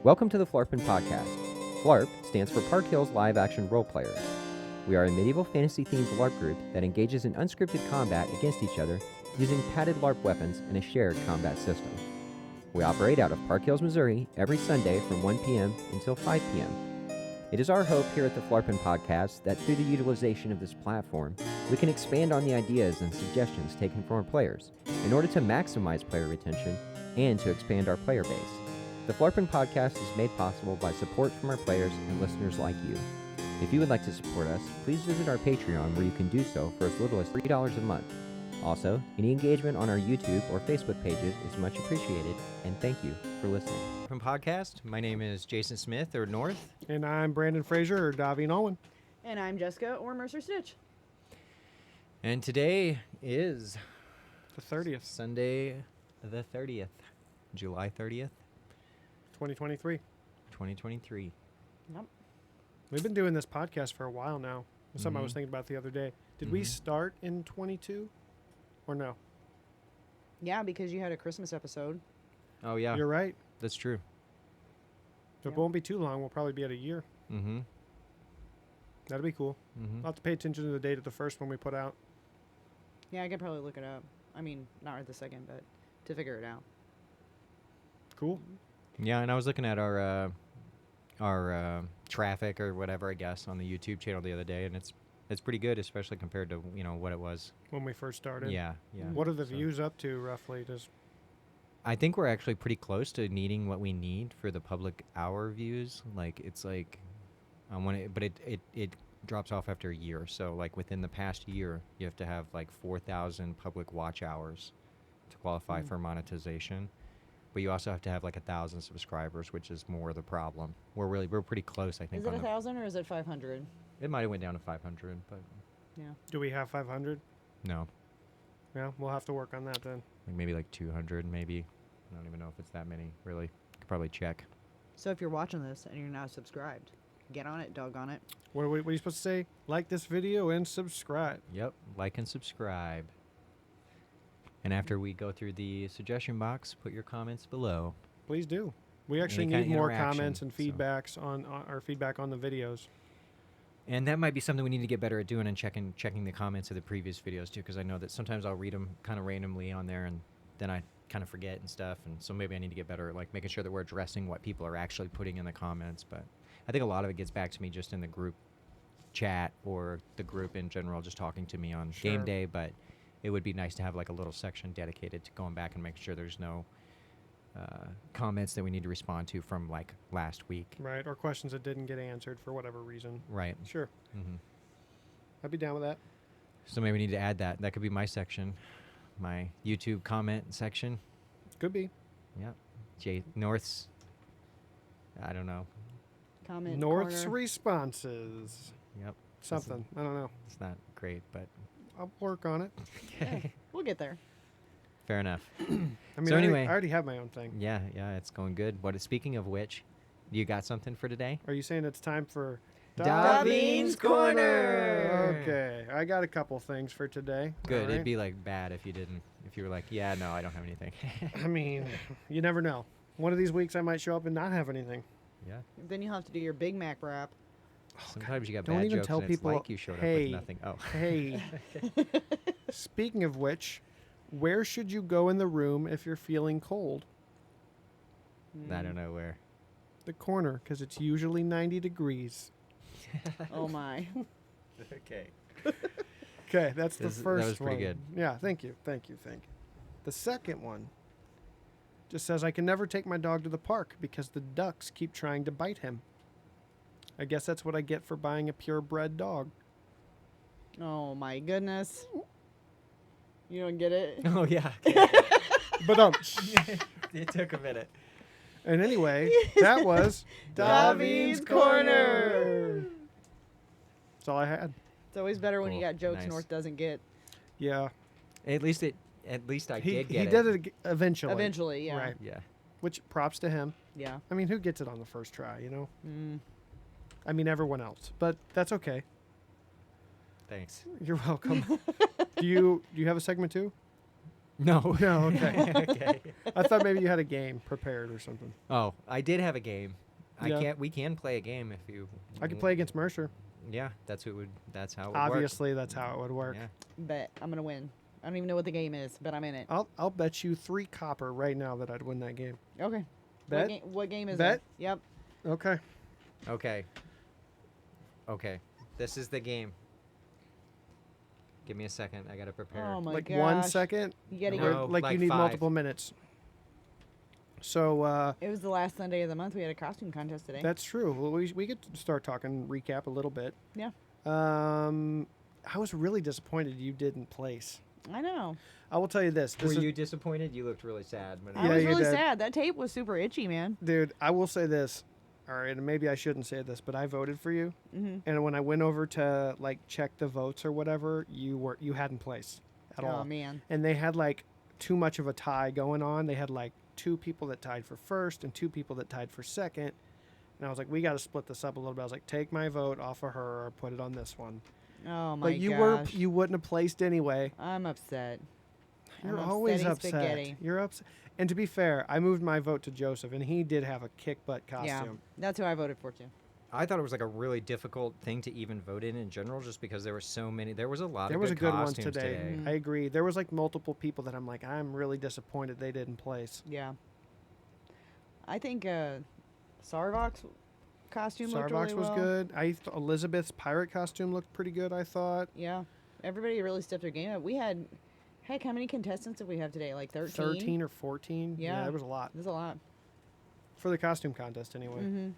Welcome to the Phlarpin Podcast. Phlarp stands for Park Hills Live Action Role Players. We are a medieval fantasy-themed LARP group that engages in unscripted combat against each other using padded LARP weapons and a shared combat system. We operate out of Park Hills, Missouri every Sunday from 1 p.m. until 5 p.m. It is our hope here at the Phlarpin Podcast that through the utilization of this platform, we can expand on the ideas and suggestions taken from our players in order to maximize player retention and to expand our player base. The Phlarpin Podcast is made possible by support from our players and listeners like you. If you would like to support us, please visit our Patreon where you can do so for as little as $3 a month. Also, any engagement on our YouTube or Facebook pages is much appreciated, and thank you for listening. Phlarpin Podcast, my name is Jason Smith, or North. And I'm Brandon Fraser, or Daveen Owen. And I'm Jessica, or Mercer Stitch. And today is The 30th. Sunday the 30th, July 30th, 2023. 2023. Yep. We've been doing this podcast for a while now. That's something I was thinking about the other day. Did we start in 22 or no? Yeah, because you had a Christmas episode. Oh, yeah. You're right. That's true. So Yeah. It won't be too long. We'll probably be at a year. Mm-hmm. That'll be cool. Mm-hmm. I'll have to pay attention to the date of the first one we put out. Yeah, I could probably look it up. I mean, not right this second, but to figure it out. Cool. Yeah, and I was looking at our traffic or whatever, I guess, on the YouTube channel the other day, and it's pretty good, especially compared to what it was. When we first started. Yeah. What are the So- views up to roughly? I think we're actually pretty close to needing what we need for the public hour views. Like it's like, but it drops off after a year. So like within the past year, you have to have like 4,000 public watch hours to qualify for monetization. But you also have to have like 1,000 subscribers, which is more the problem. We're pretty close, I think. Is it 1,000 or is it 500? It might have went down to 500, but Yeah. Do we have 500? no, Yeah, we'll have to work on that then. like maybe like 200, maybe. I don't even know if it's that many. Really, could probably check. So if you're watching this and you're not subscribed, get on it, doggone it. What are you supposed to say? Like this video and subscribe. Yep, like and subscribe. And after we go through the suggestion box, put your comments below. Please do. We actually Any kind need of more interaction, comments and so- feedbacks on our feedback on the videos. And that might be something we need to get better at doing and checking the comments of the previous videos too, because I know that sometimes I'll read them kind of randomly on there, and then I kind of forget and stuff. And so maybe I need to get better at like making sure that we're addressing what people are actually putting in the comments. But I think a lot of it gets back to me just in the group chat or the group in general, just talking to me on game Sure. day. But it would be nice to have like a little section dedicated to going back and making sure there's no comments that we need to respond to from like last week. Right, or questions that didn't get answered for whatever reason. Right. Sure, Mm-hmm. I'd be down with that. So maybe we need to add that. That could be my section, my YouTube comment section. Could be. Yep. North's, I don't know. Comment North's corner. responses. Yep. Something. I don't know. It's not great, but I'll work on it. Yeah, we'll get there. fair enough. I mean, So anyway- I already have my own thing. Yeah, it's going good. Speaking of which, you got something for today? Are you saying it's time for Daveen's Corner! Okay, I got a couple things for today. Good. all It'd right? be like bad if you were like, yeah, no, I don't have anything. I mean, you never know. One of these weeks I might show up and not have anything. Yeah. Then you'll have to do your Big Mac rap. Sometimes you got Don't bad even jokes tell and people, it's like you showed up "Hey, with nothing. Oh. Hey, speaking of which, where should you go in the room if you're feeling cold? I don't know where. The corner, because it's usually 90 degrees. Oh my. Okay. Okay, that's the That first was pretty one. good. Yeah, thank you. The second one just says, I can never take my dog to the park because the ducks keep trying to bite him. I guess that's what I get for buying a purebred dog. Oh my goodness. You don't get it? Oh, yeah. But It took a minute. and anyway, that was Daveen's Corner. That's all I had. It's always better when you Cool. got jokes Nice. North doesn't get. Yeah, At least I he did get it. did it eventually. Eventually, yeah. Right. Yeah. Which props to him. Yeah. I mean, who gets it on the first try? You know. Mm. I mean, everyone else, but that's okay. Thanks. You're welcome. Do you have a segment too? No. No, okay. Okay. I thought maybe you had a game prepared or something. Oh, I did have a game. Yeah. We can play a game if you. I could play against Mercer. Yeah, that's how it would Obviously, that's how it would work. Yeah. Bet I'm gonna win. I don't even know what the game is, but I'm in it. I'll bet you 3 copper right now that I'd win that game. Okay. Bet? What game is Bet? it? Yep. Okay. Okay. Okay. This is the game. Give me a second. I gotta prepare. Oh my Like gosh. 1 second? You gotta No. get. Like like you need 5. multiple minutes. So It was the last Sunday of the month. We had a costume contest today. that's true. Well, we could start talking recap a little bit. Yeah. I was really disappointed you didn't place. I know. I will tell you this. Were you disappointed? You looked really sad. But I Yeah, was you really did. sad. That tape was super itchy, man. Dude, I will say this. All right, and maybe I shouldn't say this, but I voted for you. Mm-hmm. And when I went over to like check the votes or whatever, you hadn't placed at all. Oh man. And they had like too much of a tie going on. They had like 2 people that tied for first and 2 people that tied for second. And I was like, we got to split this up a little bit. I was like, take my vote off of her or put it on this one. Oh my But you gosh. you wouldn't have placed anyway. I'm upset. You're I'm always upsetty upset. spaghetti. You're upset. And to be fair, I moved my vote to Joseph, and he did have a kick butt Yeah, costume. that's who I voted for too. I thought it was like a really difficult thing to even vote in general, just because there were so many. There was a lot There of was a good one costumes today. Mhm. I agree. There was like multiple people that I'm like, I'm really disappointed they didn't place. Yeah. I think Sarvok's costume looked Starbucks really was well. good. Elizabeth's pirate costume looked pretty good, I thought. Yeah. Everybody really stepped their game up. We had, heck, how many contestants did we have today? Like 13? 13 or 14. Yeah. There was a lot. There's a lot. For the costume contest, anyway. Mm-hmm.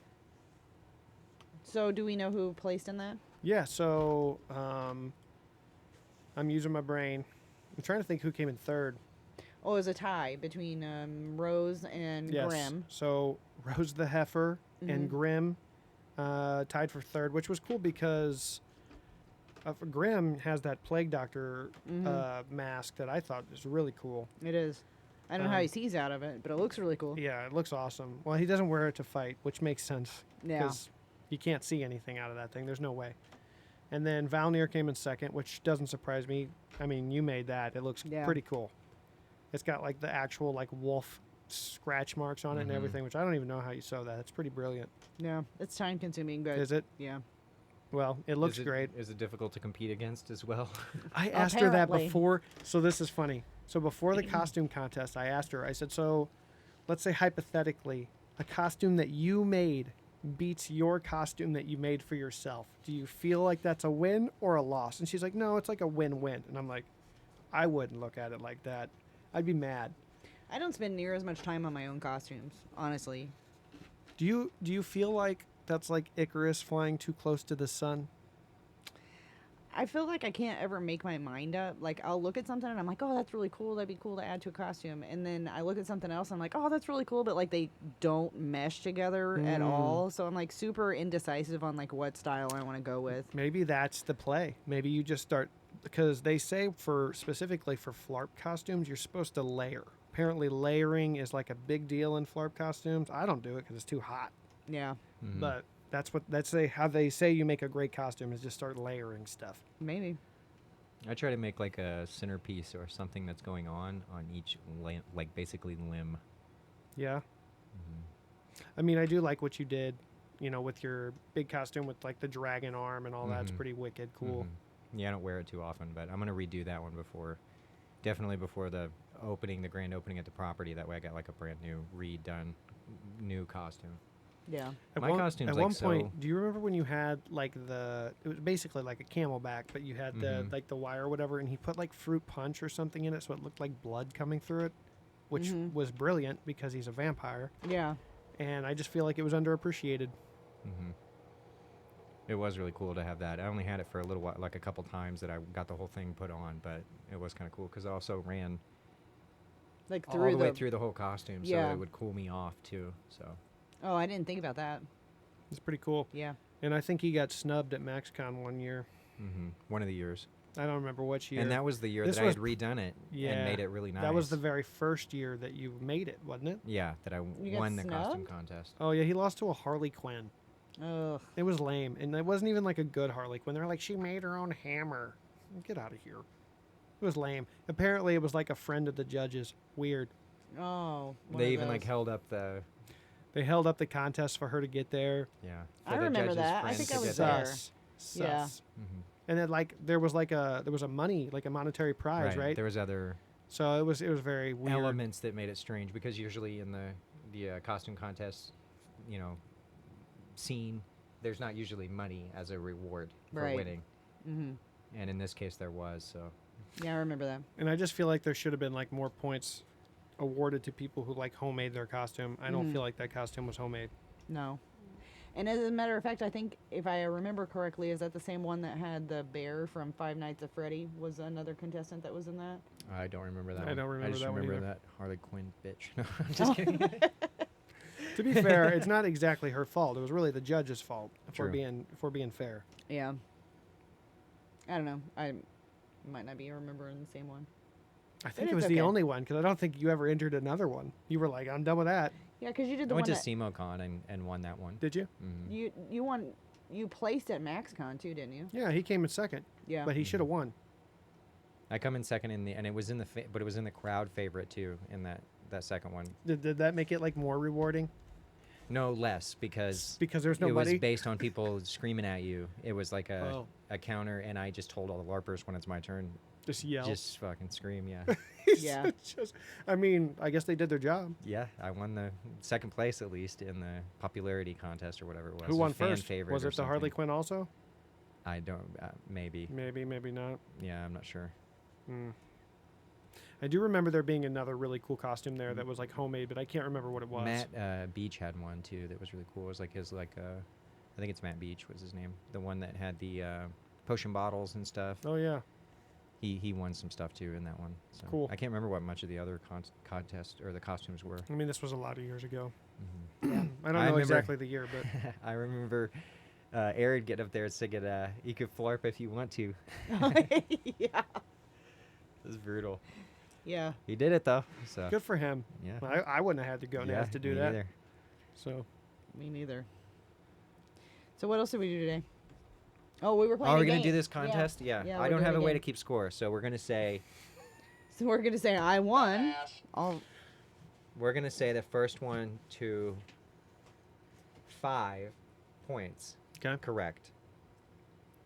So do we know who placed in that? Yeah, so I'm using my brain. I'm trying to think who came in third. Oh, it was a tie between Rose and Yes. Grim. So Rose the Heifer and Mhm. Grim tied for third, which was cool because Grim has that Plague Doctor mask that I thought was really cool. It is. I don't know how Um, he sees out of it, but it looks really cool. Yeah, it looks awesome. Well, he doesn't wear it to fight, which makes sense Yeah. because you can't see anything out of that thing. There's no way. And then Valnir came in second, which doesn't surprise me. I mean, you made that. It looks Yeah. pretty cool. It's got like the actual like wolf scratch marks on it and Mhm. everything, which I don't even know how you sew that. It's pretty brilliant. Yeah. It's time consuming, but Is it? yeah. Well, it looks great. Is it difficult to compete against as well? I asked her that Apparently. before. So this is funny. So before the costume contest, I asked her, I said, so let's say hypothetically, a costume that you made beats your costume that you made for yourself. Do you feel like that's a win or a loss? And she's like, no, it's like a win-win. And I'm like, I wouldn't look at it like that. I'd be mad. I don't spend near as much time on my own costumes, honestly. Do you feel like that's like Icarus flying too close to the sun? I feel like I can't ever make my mind up. Like, I'll look at something and I'm like, oh, that's really cool. That'd be cool to add to a costume. And then I look at something else and I'm like, oh, that's really cool. But, like, they don't mesh together at all. So I'm, like, super indecisive on, like, what style I want to go with. Maybe that's the play. Maybe you just start, because they say specifically for Phlarp costumes, you're supposed to layer. Apparently layering is like a big deal in Phlarp costumes. I don't do it because it's too hot. Yeah, Mhm. But that's how they say you make a great costume, is just start layering stuff. maybe. I try to make like a centerpiece or something that's going on each like basically limb. Yeah. Mhm. I mean, I do like what you did, with your big costume with like the dragon arm and all that's Mhm. pretty wicked cool. Mhm. Yeah, I don't wear it too often, but I'm gonna redo that one definitely before the grand opening at the property. That way, I got like a brand new redone, new costume. Yeah. At My one, costume's at like one point, so- do you remember when you had like it was basically like a camelback, but you had the Mhm. like the wire or whatever, and he put like fruit punch or something in it, so it looked like blood coming through it, which Mhm. was brilliant because he's a vampire. Yeah. And I just feel like it was underappreciated. Hmm. It was really cool to have that. I only had it for a little while, like a couple times that I got the whole thing put on, but it was kind of cool because it also ran Like all through the way through the whole costume, so Yeah. it would cool me off too. So Oh, I didn't think about that. It's pretty cool. Yeah. And I think he got snubbed at MaxCon one year. one of the years, I don't remember which year. and that was the year This that I was had redone it yeah, and made it really nice. That was the very first year that you made it, wasn't it? yeah that I You got won the costume snubbed? contest. Oh yeah, he lost to a Harley Quinn. Ugh. It was lame, and it wasn't even like a good Harley Quinn. They're like, she made her own hammer. Get out of here. It was lame. Apparently, it was like a friend of the judge's. Weird. Oh. one They of even like those. held up the They held up the contest for her to get there. yeah. I for the remember judge's that. I friends think to I was get there. Sus. Sus. Yeah. Mhm. And then like there was a money, like a monetary prize, right? There was other So it was very weird. elements that made it strange because usually in the costume contest, you know, scene, there's not usually money as a reward for Right. winning, Mm-hmm. and in this case there was. So Yeah, I remember that. And I just feel like there should have been like more points awarded to people who like homemade their costume. I don't Mhm. feel like that costume was homemade. No. And as a matter of fact, I think if I remember correctly, is that the same one that had the bear from Five Nights at Freddy was another contestant that was in that? I don't remember that. I one. don't remember just that one remember either. that Harley Quinn bitch. No, I'm just kidding. To be fair, it's not exactly her fault. It was really the judge's fault. If we're True. being fair. Yeah. I don't know. I might not be remembering the same one. I think it's it was the okay. only one because I don't think you ever entered another one. You were like, I'm done with that. Yeah, because you did I the went one to that SemoCon and won that one. Did you? Mhm. you won. You placed at MaxCon too, didn't you? Yeah, he came in second, Yeah. but he should have won. I come in second and it was in but it was in the crowd favorite too in that second one. Did that make it like more rewarding? No less because Because there's it nobody. was based on people screaming at you. It was like Oh. a counter, and I just told all the LARPers when it's my turn, Just yell. just fucking scream. Yeah, Yeah. I mean, I guess they did their job. yeah. I won the second place at least in the popularity contest or whatever it was. Who a won fan first? favorite Was or it the Harley something. Quinn also? I don't. Maybe. Maybe, maybe not. Yeah, I'm not sure. Hmm. I do remember there being another really cool costume there that was like homemade, but I can't remember what it was. Matt Beach had one too that was really cool. It was like his I think it's Matt Beach was his name. The one that had the potion bottles and stuff. Oh yeah. He won some stuff too in that one. So Cool. I can't remember what much of the other contest or the costumes were. I mean, this was a lot of years ago. Mhm. Yeah. I don't I know remember- exactly the year, but I remember Aaron getting up there and singing, "You could Phlarp if you want to." Yeah. It was brutal. Yeah. He did it though. So good for him. yeah. I wouldn't have had to go Yeah, to do me that. neither. So Me neither. So what else did we do today? Oh, we were playing. Oh, a we're gonna do game. this contest. Yeah. Yeah, I we're don't doing have a a way to game. keep score, so we're gonna say So we're gonna say I won. the first one to 5 points. Okay. Correct.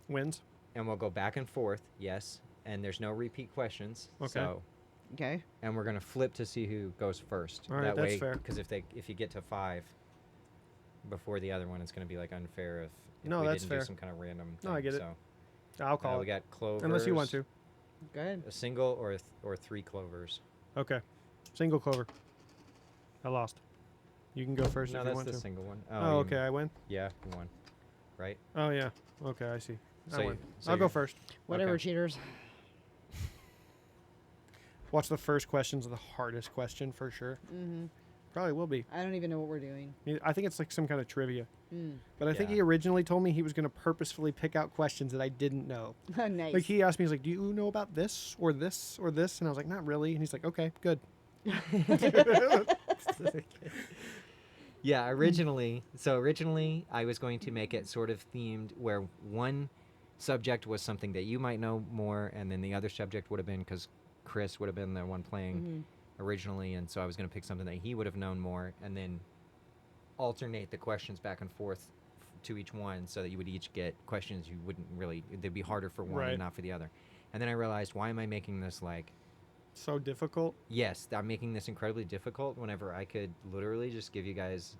wins. And we'll go back and forth. Yes. And there's no repeat questions. Okay. So, Okay. and we're gonna flip to see who goes first. All right, that that's way, fair. because if you get to 5 before the other one, it's gonna be like unfair if No, we that's didn't fair. do some kind of random. No, I thing. get it. So, I'll call we it. got clovers. Unless you want to. Go ahead. A single or 3 clovers. Okay. Single clover. I lost. You can go first No, if you that's want the to. single one. Oh, you- okay. I win. Yeah, you won. Right. Oh yeah. Okay, I see. So I you- win. so I'll go you're- first. Whatever, Okay. cheaters. Watch the first question's the hardest question for sure. Mm-hmm. Probably will be. I don't even know what we're doing. I think it's like some kind of trivia. Mm. But I think Yeah. he originally told me he was going to purposefully pick out questions that I didn't know. Nice. Like he asked me, he's like, "Do you know about this or this or this?" And I was like, "Not really." And he's like, "Okay, good." Yeah, originally I was going to make it sort of themed where one subject was something that you might know more, and then the other subject would have been, because Chris would have been the one playing Mhm. originally, and so I was going to pick something that he would have known more, and then alternate the questions back and forth to each one, so that you would each get questions you wouldn't really, they'd be harder for one Right. and not for the other. And then I realized, why am I making this like, So difficult. yes, I'm making this incredibly difficult whenever I could literally just give you guys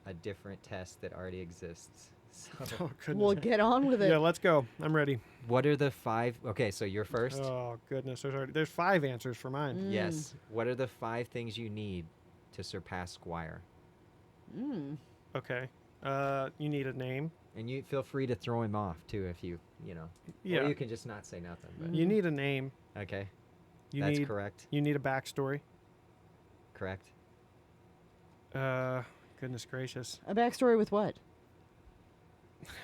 a different test that already exists. So, Oh goodness. We'll get on with it. Yeah, let's go. I'm ready. what are the 5? Okay, so you're first. Oh goodness, there's 5 answers for mine. Mm. Yes. What are the 5 things you need to surpass Squire? Mm. Okay. You need a name. And you feel free to throw him off too if you know. Yeah. Or you can just not say nothing. But You need a name. okay, You that's need correct. you need a backstory. Correct. Goodness gracious. A backstory with what?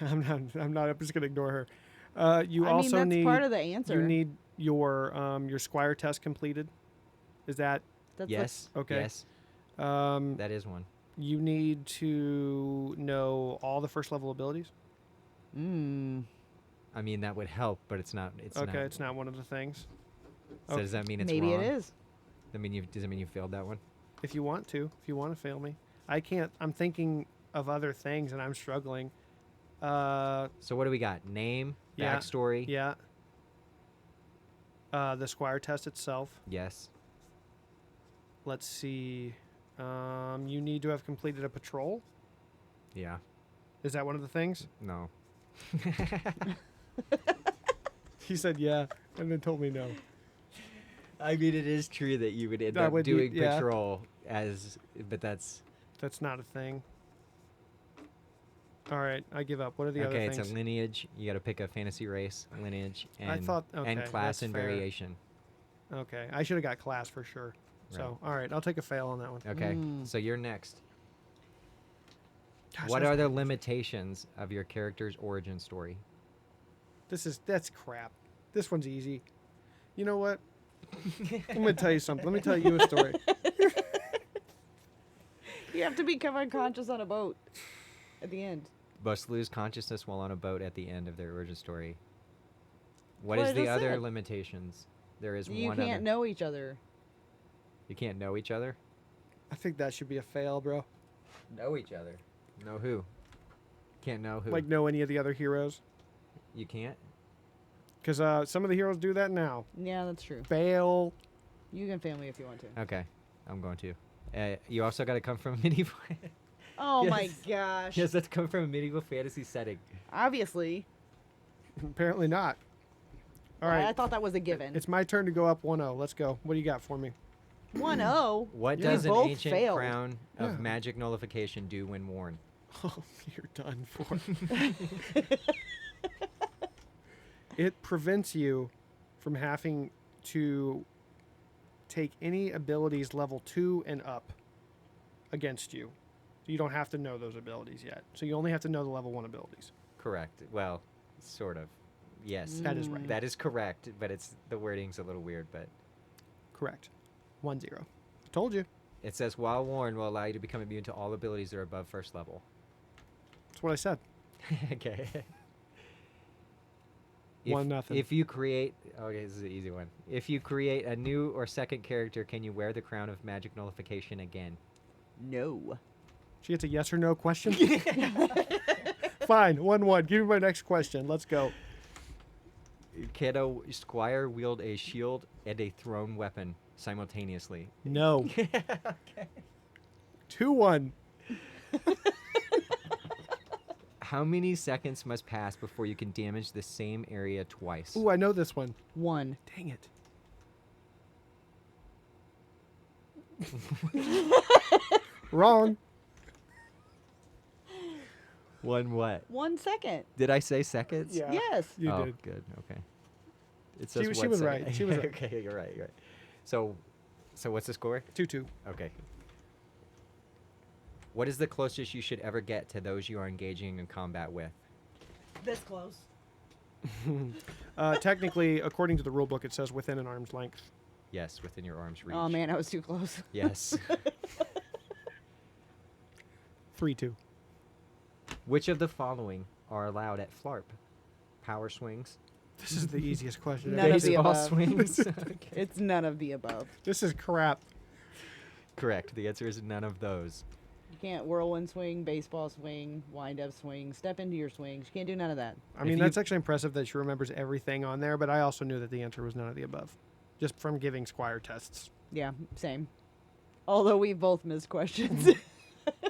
I'm not. I'm just gonna ignore her. You I mean, also that's need. part of the answer. You need your Squire test completed. Is that That's Yes. okay. Yes, that is one. you need to know all the first level abilities? Mm. I mean, that would help, but it's not. It's Okay, not. it's not one of the things. So Okay. does that mean it's Maybe wrong? it is. Does it mean you failed that one? If you want to fail me. I can't. I'm thinking of other things and I'm struggling. So what do we got? Name, Yeah. backstory. Yeah. The Squire test itself. Yes. Let's see. You need to have completed a patrol. Yeah. Is that one of the things? No. He said yeah, and then told me no. I mean, it is true that you would end That up would be- doing yeah. patrol but that's That's not a thing. All right, I give up. What are the okay. other things? It's a lineage. You got to pick a fantasy race, lineage, and I thought okay, and class that's and fair. variation. Okay, I should have got class for sure. So, all right, I'll take a fail on that one. Okay, Mm. so you're next. Gosh, What that's are the crazy. limitations of your character's origin story? That's crap. This one's easy. You know what? I'm gonna tell you something. Let me tell you a story. You have to become unconscious on a boat at the end. Must lose consciousness while on a boat at the end of their origin story. What Well, is I the just other said. limitations? There is You one can't other. know each other. You can't know each other? I think that should be a fail, bro. Know each other. Know who? Can't know who. Like know any of the other heroes, You can't? because some of the heroes do that now. Yeah, that's true. Fail. You can fail me if you want to. Okay, I'm going to. You also got to come from a medieval. Oh Yes. my gosh. Yes, that's come from a medieval fantasy setting. Obviously. Apparently not. All I right, thought that was a given. it's my turn to go up 1-0. Let's go. What do you got for me? 1-0. What Yeah. does We an both ancient failed. crown of Yeah. magic nullification do when worn? Oh, you're done for. It prevents you from having to take any abilities level 2 and up against you. So you don't have to know those abilities yet. So you only have to know the level 1 abilities. Correct. Well, sort of. Yes. That is right. That is correct, but the wording's a little weird, but Correct. 1-0. Told you. it says while worn will allow you to become immune to all abilities that are above first level. That's what I said. Okay. 1-0. If you create, okay, this is an easy one. If you create a new or second character, can you wear the crown of magic nullification again? No. She gets a yes or no question. Fine. 1-1. Give me my next question. Let's go. Can a squire wield a shield and a thrown weapon simultaneously? No. Okay. 2-1. How many seconds must pass before you can damage the same area twice? Ooh, I know this one. 1. Dang it. Wrong. One what? 1 second. Did I say seconds? Yeah. Yes. You oh, did. good. Okay. It She says was 1 right. second. She was right. Okay, you're right. You're right. So what's the score? 2-2. Okay. What is the closest you should ever get to those you are engaging in combat with? This close. Technically, according to the rule book, it says within an arm's length. Yes, within your arm's reach. Oh man, I was too close. Yes. 3-2. Which of the following are allowed at Phlarp? Power swings, This is the easiest question. None ever. of the baseball above. swings. Okay. It's none of the above. This is crap. Correct. The answer is none of those. You can't whirlwind swing, baseball swing, wind up swing, step into your swings. You can't do none of that. I If mean, you- that's actually impressive that she remembers everything on there, but I also knew that the answer was none of the above, just from giving Squire tests. Yeah, same. Although we both missed questions. Mm-hmm.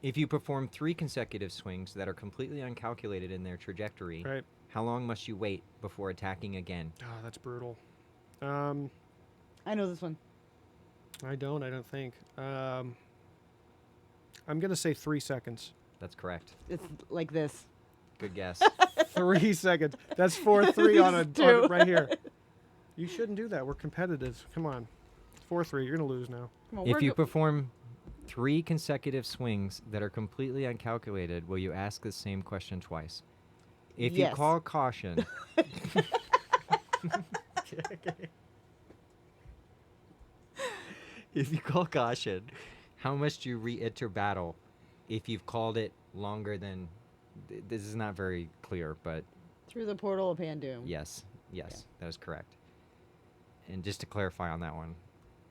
If you perform 3 consecutive swings that are completely uncalculated in their trajectory, Right. how long must you wait before attacking again? Oh, that's brutal. I know this one. I don't think. I'm going to say 3 seconds. That's correct. It's like this. Good guess. 3 seconds. That's 4-3 on Two. a right here. You shouldn't do that. We're competitive. Come on. 4-3. You're going to lose now. Come on, If we're you go- perform 3 consecutive swings that are completely uncalculated, will you ask the same question twice? If you Yes. call caution. If you call caution, how must you re-enter battle if you've called it longer than... This is not very clear, but Through the portal of Pandoom. Yes, yes, that is correct. And just to clarify on that one,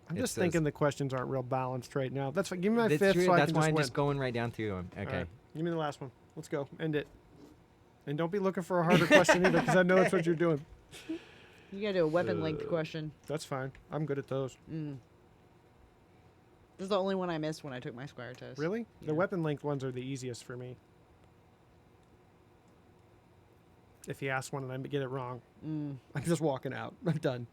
I'm it just says- thinking the questions aren't real balanced right now. That's fine. Give me my That's fifth true. so I That's can why just I'm win. just going right down through them. All Okay. right. Give me the last one. Let's go. End it. And don't be looking for a harder question either, because I know that's what you're doing. You gotta do a weapon length question. That's fine. I'm good at those. This is the only one I missed when I took my Squire test. Really? Yeah. The weapon length ones are the easiest for me. If you ask one and I get it wrong, I'm just walking out. I'm done.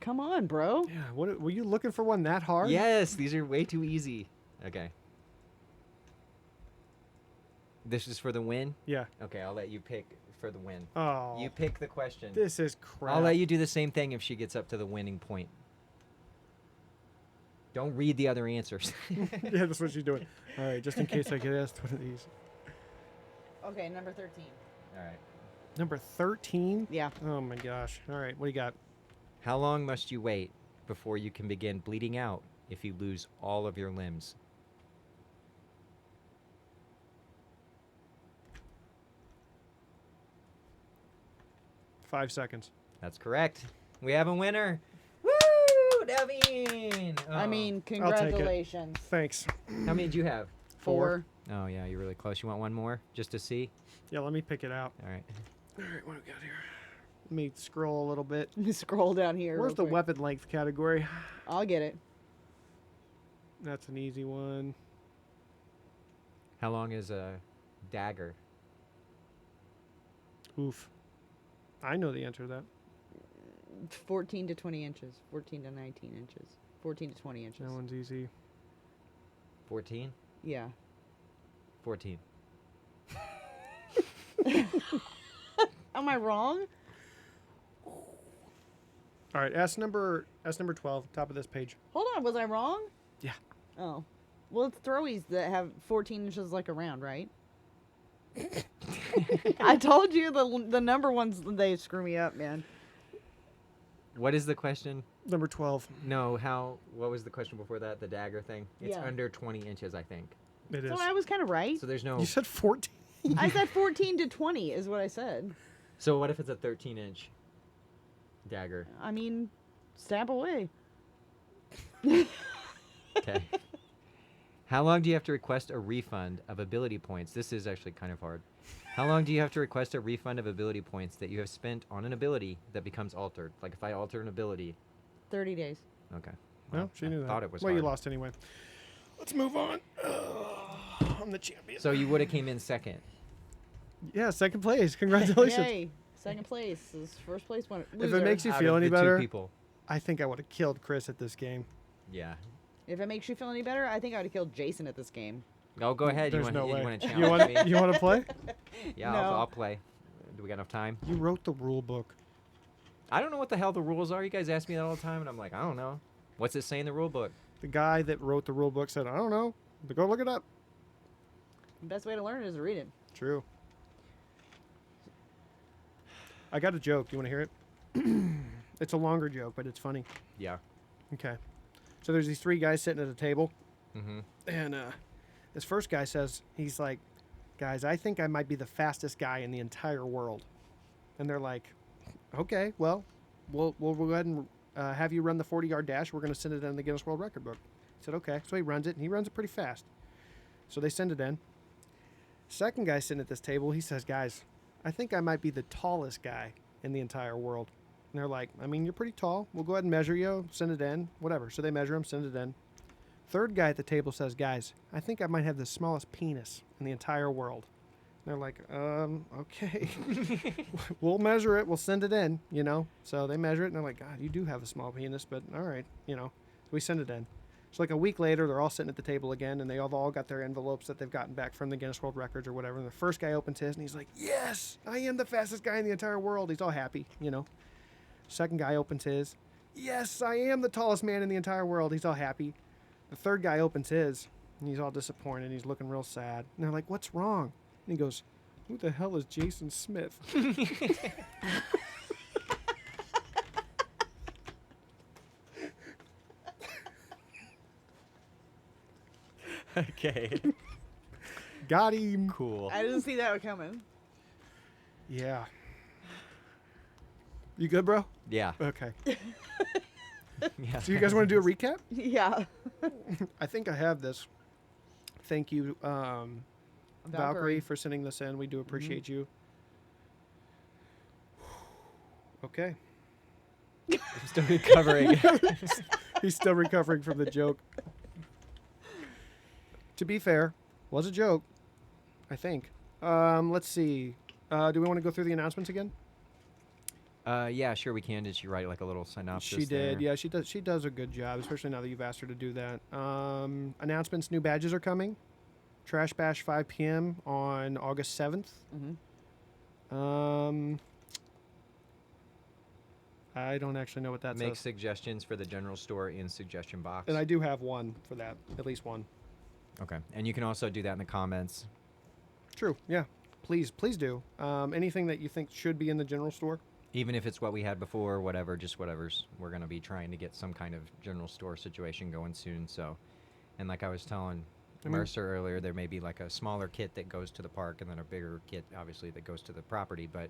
Come on, bro. Yeah. What were you looking for? One that hard? Yes, these are way too easy. Okay. This is for the win? Yeah. Okay, I'll let you pick for the win. Oh. You pick the question. This is crap. I'll let you do the same thing if she gets up to the winning point. Don't read the other answers. Yeah, that's what she's doing. All right, just in case I get asked one of these. Okay, number 13. All right. Number 13? Yeah. Oh my gosh. All right, what do you got? How long must you wait before you can begin bleeding out if you lose all of your limbs? Five seconds. That's correct. We have a winner. Woo, Daveen! I Oh. mean, take it. congratulations. Thanks. How many did you have? 4. Oh, yeah, you're really close. You want one more just to see? Yeah, let me pick it out. All right. All right, what do we got here? Let me scroll a little bit. Scroll down here. Where's real the quick. weapon length category? I'll get it. That's an easy one. How long is a dagger? Oof. I know the answer to that. 14 to 20 inches. 14 to 19 inches. 14 to 20 inches. That one's easy. 14? Yeah. 14. Am I wrong? All right, ask number 12, top of this page. Hold on, was I wrong? Yeah. Oh. Well, it's throwies that have 14 inches like a round, right? I told you the number ones, they screw me up, man. What is the question? Number 12. No, what was the question before that? The dagger thing? It's Yeah. under 20 inches, I think. It is. So I was kind of right. So there's no... You said 14. I said 14 to 20 is what I said. So what if it's a 13-inch dagger? I mean, stab away. Okay. How long do you have to request a refund of ability points? This is actually kind of hard. How long do you have to request a refund of ability points that you have spent on an ability that becomes altered? Like if I alter an ability. 30 days. Okay. No, she knew that. Thought it was well, you hard. lost anyway. Let's move on. I'm the champion. So you would have came in second. Yeah, second place. Congratulations. Yay. Second place is first place one. If it makes you Out feel of any the two better, people. I think I would have killed Chris at this game. Yeah. If it makes you feel any better, I think I would have killed Jason at this game. Oh, go ahead. There's you no way. want to You challenge want me? you want to play? Yeah, No. I'll play. Do we got enough time? You wrote the rule book. I don't know what the hell the rules are. You guys ask me that all the time, and I'm like, I don't know. What's it say in the rule book? The guy that wrote the rule book said, I don't know. But go look it up. The best way to learn it is to read it. True. I got a joke. You want to hear it? It's a longer joke, but it's funny. Yeah. Okay. So there's these three guys sitting at a table. Mm-hmm. And this first guy says, he's like, guys, I think I might be the fastest guy in the entire world. And they're like, okay, well, we'll go ahead and have you run the 40-yard dash. We're going to send it in the Guinness World Record book. He said, okay. So he runs it, and he runs it pretty fast. So they send it in. Second guy sitting at this table, he says, guys, I think I might be the tallest guy in the entire world. And they're like, I mean, you're pretty tall. We'll go ahead and measure you, send it in, whatever. So they measure him, send it in. Third guy at the table says, guys, I think I might have the smallest penis in the entire world. And they're like, okay. We'll measure it. We'll send it in, you know. So they measure it, and they're like, God, you do have a small penis, but all right, you know. So we send it in. So like a week later, they're all sitting at the table again, and they all got their envelopes that they've gotten back from the Guinness World Records or whatever. And the first guy opens his, and he's like, yes, I am the fastest guy in the entire world. He's all happy, you know. Second guy opens his. Yes, I am the tallest man in the entire world. He's all happy. The third guy opens his, and he's all disappointed. He's looking real sad. And they're like, what's wrong? And he goes, who the hell is Jason Smith? Okay. Got him. Cool. I didn't see that coming. Yeah. You good, bro? Yeah. Okay. Yeah. So you guys want to do a recap? Yeah. I think I have this. Thank you, Valkyrie, for sending this in. We do appreciate you. Okay. I'm still recovering. He's still recovering from the joke. To be fair, was a joke, I think. Let's see. Do we want to go through the announcements again? Yeah, sure we can. Did she write like a little synopsis? She did. there? Yeah, she does. She does a good job, especially now that you've asked her to do that. Announcements: new badges are coming. Trash Bash 5 p.m. on August 7th. Mm-hmm. I don't actually know what that Make says. suggestions for the general store in suggestion box. And I do have one for that, at least one. Okay, and you can also do that in the comments. True. Yeah. Please do. Anything that you think should be in the general store. Even if it's what we had before, whatever, just whatever's. We're going to be trying to get some kind of general store situation going soon. So, and like I was telling Mercer earlier, there may be like a smaller kit that goes to the park and then a bigger kit, obviously, that goes to the property. But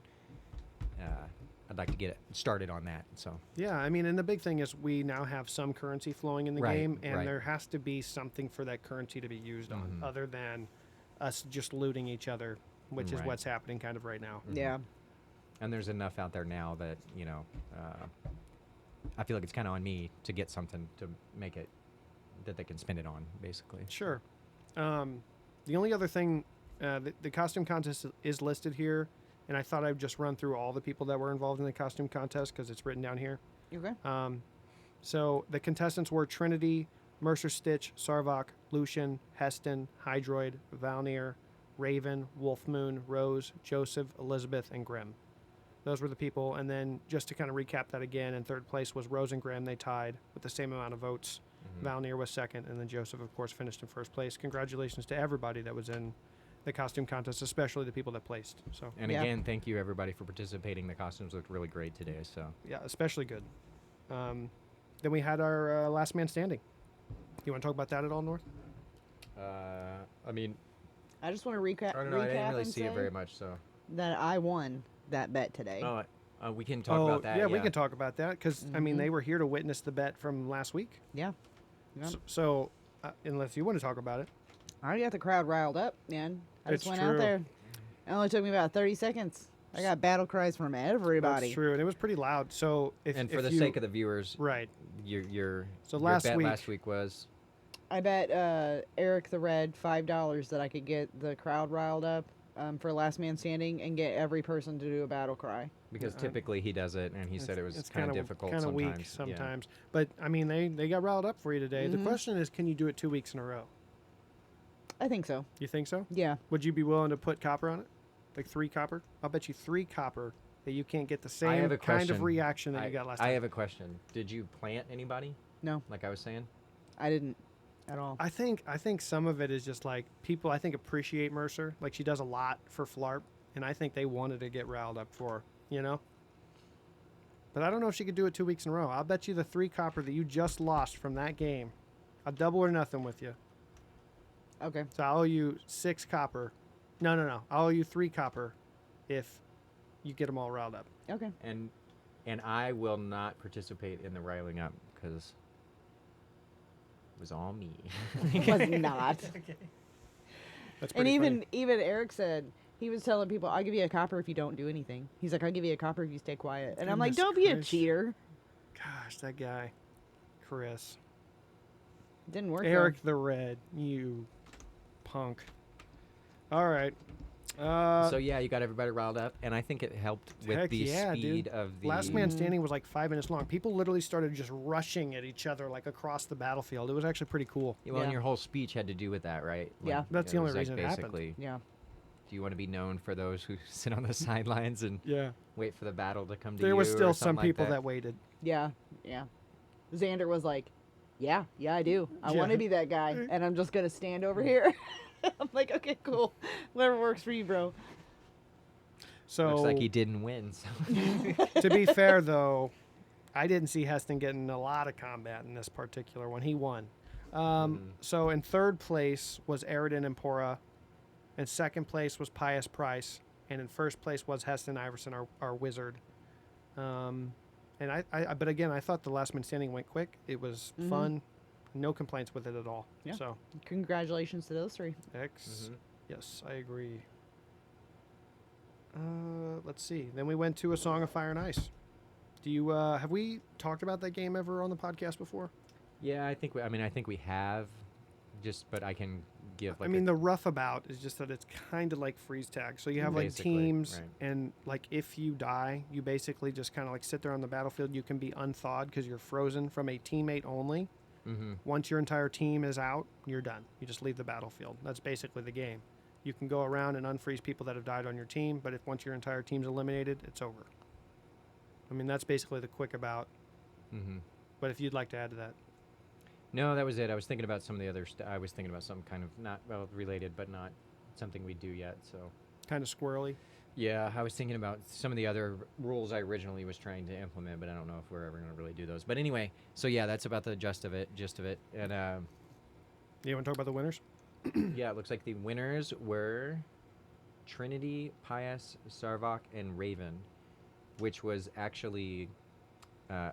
I'd like to get it started on that. So Yeah, I mean, and the big thing is we now have some currency flowing in the Right, game, and right. there has to be something for that currency to be used on, other than us just looting each other, which is Right. what's happening kind of right now. Yeah. and there's enough out there now that I feel like it's kind of on me to get something to make it that they can spend it on, basically. Sure. The only other thing, the costume contest is listed here, and I thought I'd just run through all the people that were involved in the costume contest because it's written down here. Okay. So the contestants were Trinity, Mercer Stitch, Sarvok, Lucian, Heston, Hydroid, Valnir, Raven, Wolfmoon, Rose, Joseph, Elizabeth, and Grimm. Those were the people. And then just to kind of recap that again, in third place was Rose and Grimm. They tied with the same amount of votes. Valnir was second, and then Joseph, of course, finished in first place. Congratulations to everybody that was in the costume contest, especially the people that placed. So And Yeah. again, thank you everybody for participating. The costumes looked really great today. So yeah, especially good. Then we had our last man standing. You want to talk about that at all, North? I mean, I just want to recap. I don't know. I didn't really and see it say very much. So that I won that bet today. we can talk about that. Yeah, we can talk about that because I mean Mhm. they were here to witness the bet from last week. Yeah. Yep. So unless you want to talk about it, I already got the crowd riled up, man. I just It's went true. out there. It only took me about 30 seconds. I got battle cries from everybody. that's true, and it was pretty loud. So And for the sake of the viewers, right, your last bet week- last week was I bet Eric the Red $5 that I could get the crowd riled up for Last Man Standing and get every person to do a battle cry. because typically he does it, and he said it was it's kind of difficult kind of sometimes. weak Yeah. sometimes. But I mean they got riled up for you today. The Mhm. question is, can you do it 2 weeks in a row? I think so. You think so? Yeah. Would you be willing to put copper on it, like 3 copper? I'll bet you 3 copper that you can't get the same have a kind of question. reaction that you got last I time. have a question. Did you plant anybody? No, Like I was saying? I didn't at all. I think some of it is just like people I think appreciate Mercer. Like she does a lot for Phlarp, and I think they wanted to get riled up for her, you know? But I don't know if she could do it 2 weeks in a row. I'll bet you the 3 copper that you just lost from that game. I'll double or nothing with you. Okay. So I owe you 6 copper. No. I owe you 3 copper if you get them all riled up. Okay. And I will not participate in the riling up because it was all me. It was not. That's And pretty funny. even Eric said he was telling people, "I'll give you a copper if you don't do anything." He's like, "I'll give you a copper if you stay quiet." And I'm like, Goodness "Don't be a Christ. cheater." Gosh, that guy, Chris. It didn't work. Eric the Red, you punk. All right. So yeah, you got everybody riled up, and I think it helped with Heck the yeah, speed dude. of the Last Man Standing was like 5 minutes long. People literally started just rushing at each other like across the battlefield. It was actually pretty cool. Well, Yeah. and your whole speech had to do with that, right? Yeah. That's the only was, reason it happened. basically, Yeah. do you want to be known for those who sit on the sidelines and Yeah. wait for the battle to come to you? There was or still some something like people that waited. Yeah. Yeah. Xander was like, "Yeah, I do. I Yeah. want to be that guy, and I'm just gonna stand over here." I'm like, "Okay, cool. Whatever works for you, bro." So Looks like he didn't win. So. to be fair, though, I didn't see Heston getting a lot of combat in this particular one. He won. So in third place was Aridin and Pora. and second place was Pius Price, and in first place was Heston Iverson, our wizard. And but again, I thought the last man standing went quick. It was fun, no complaints with it at all. Yeah. So Congratulations to those 3. Yes, I agree. Let's see. Then we went to A Song of Fire and Ice. Do you have we talked about that game ever on the podcast before? Yeah, I think we have, but I can give. Like, I mean, the rough about is just that it's kind of like freeze tag. So you have like Basically, teams, right. and like if you die, you basically just kind of like sit there on the battlefield. You can be unthawed because you're frozen from a teammate only. Once your entire team is out, you're done. You just leave the battlefield. That's basically the game. You can go around and unfreeze people that have died on your team, but if once your entire team's eliminated, it's over. I mean, that's basically the quick about. But if you'd like to add to that. No, that was it. I was thinking about some of the other I was thinking about some kind of not related, but not something we do yet. So Kind of squirrely. yeah, I was thinking about some of the other rules I originally was trying to implement, but I don't know if we're ever going to really do those. But anyway, so yeah, that's about the gist of it. And You want to talk about the winners? yeah, it looks like the winners were Trinity, Pius, Sarvok, and Raven, which was actually